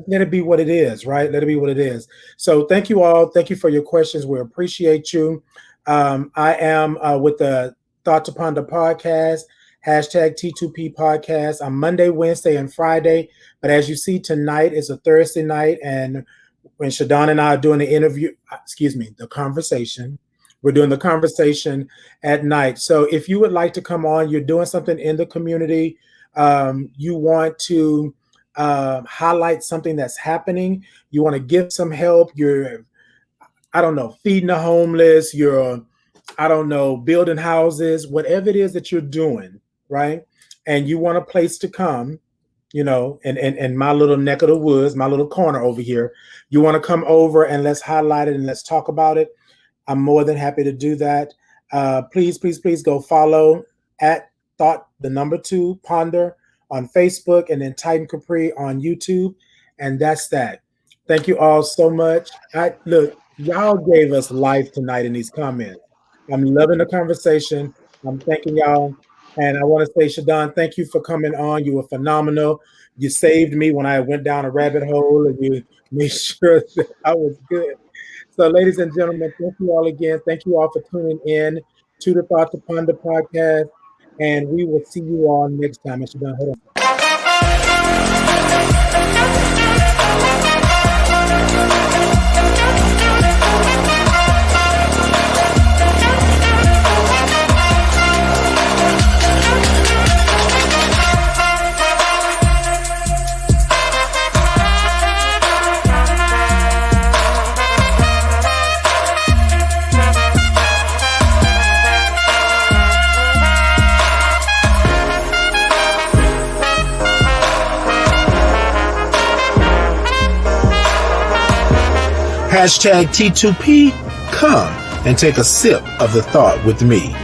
let it be what it is, right? Let it be what it is. So thank you all. Thank you for your questions. We appreciate you. I am with the Thought to Ponder podcast, hashtag T2P podcast. On Monday, Wednesday, and Friday. But as you see, tonight is a Thursday night, and when Shadawn and I are doing the conversation, we're doing the conversation at night. So if you would like to come on, you're doing something in the community, you want to highlight something that's happening, you want to give some help, you're, I don't know, feeding the homeless, you're, I don't know, building houses, whatever it is that you're doing, right? And you want a place to come, you know, and my little neck of the woods, my little corner over here, you want to come over and let's highlight it and let's talk about it. I'm more than happy to do that. Please go follow at Thought 2 Ponder on Facebook, and then Titan Capri on YouTube. And that's that. Thank you all so much. Look, y'all gave us life tonight in these comments. I'm loving the conversation. I'm thanking y'all. And I want to say, Shadawn, thank you for coming on. You were phenomenal. You saved me when I went down a rabbit hole, and you made sure that I was good. So, ladies and gentlemen, thank you all again. Thank you all for tuning in to the Thought to Ponder podcast. And we will see you all next time. Shadawn, hold on. Hashtag T2P, come and take a sip of the thought with me.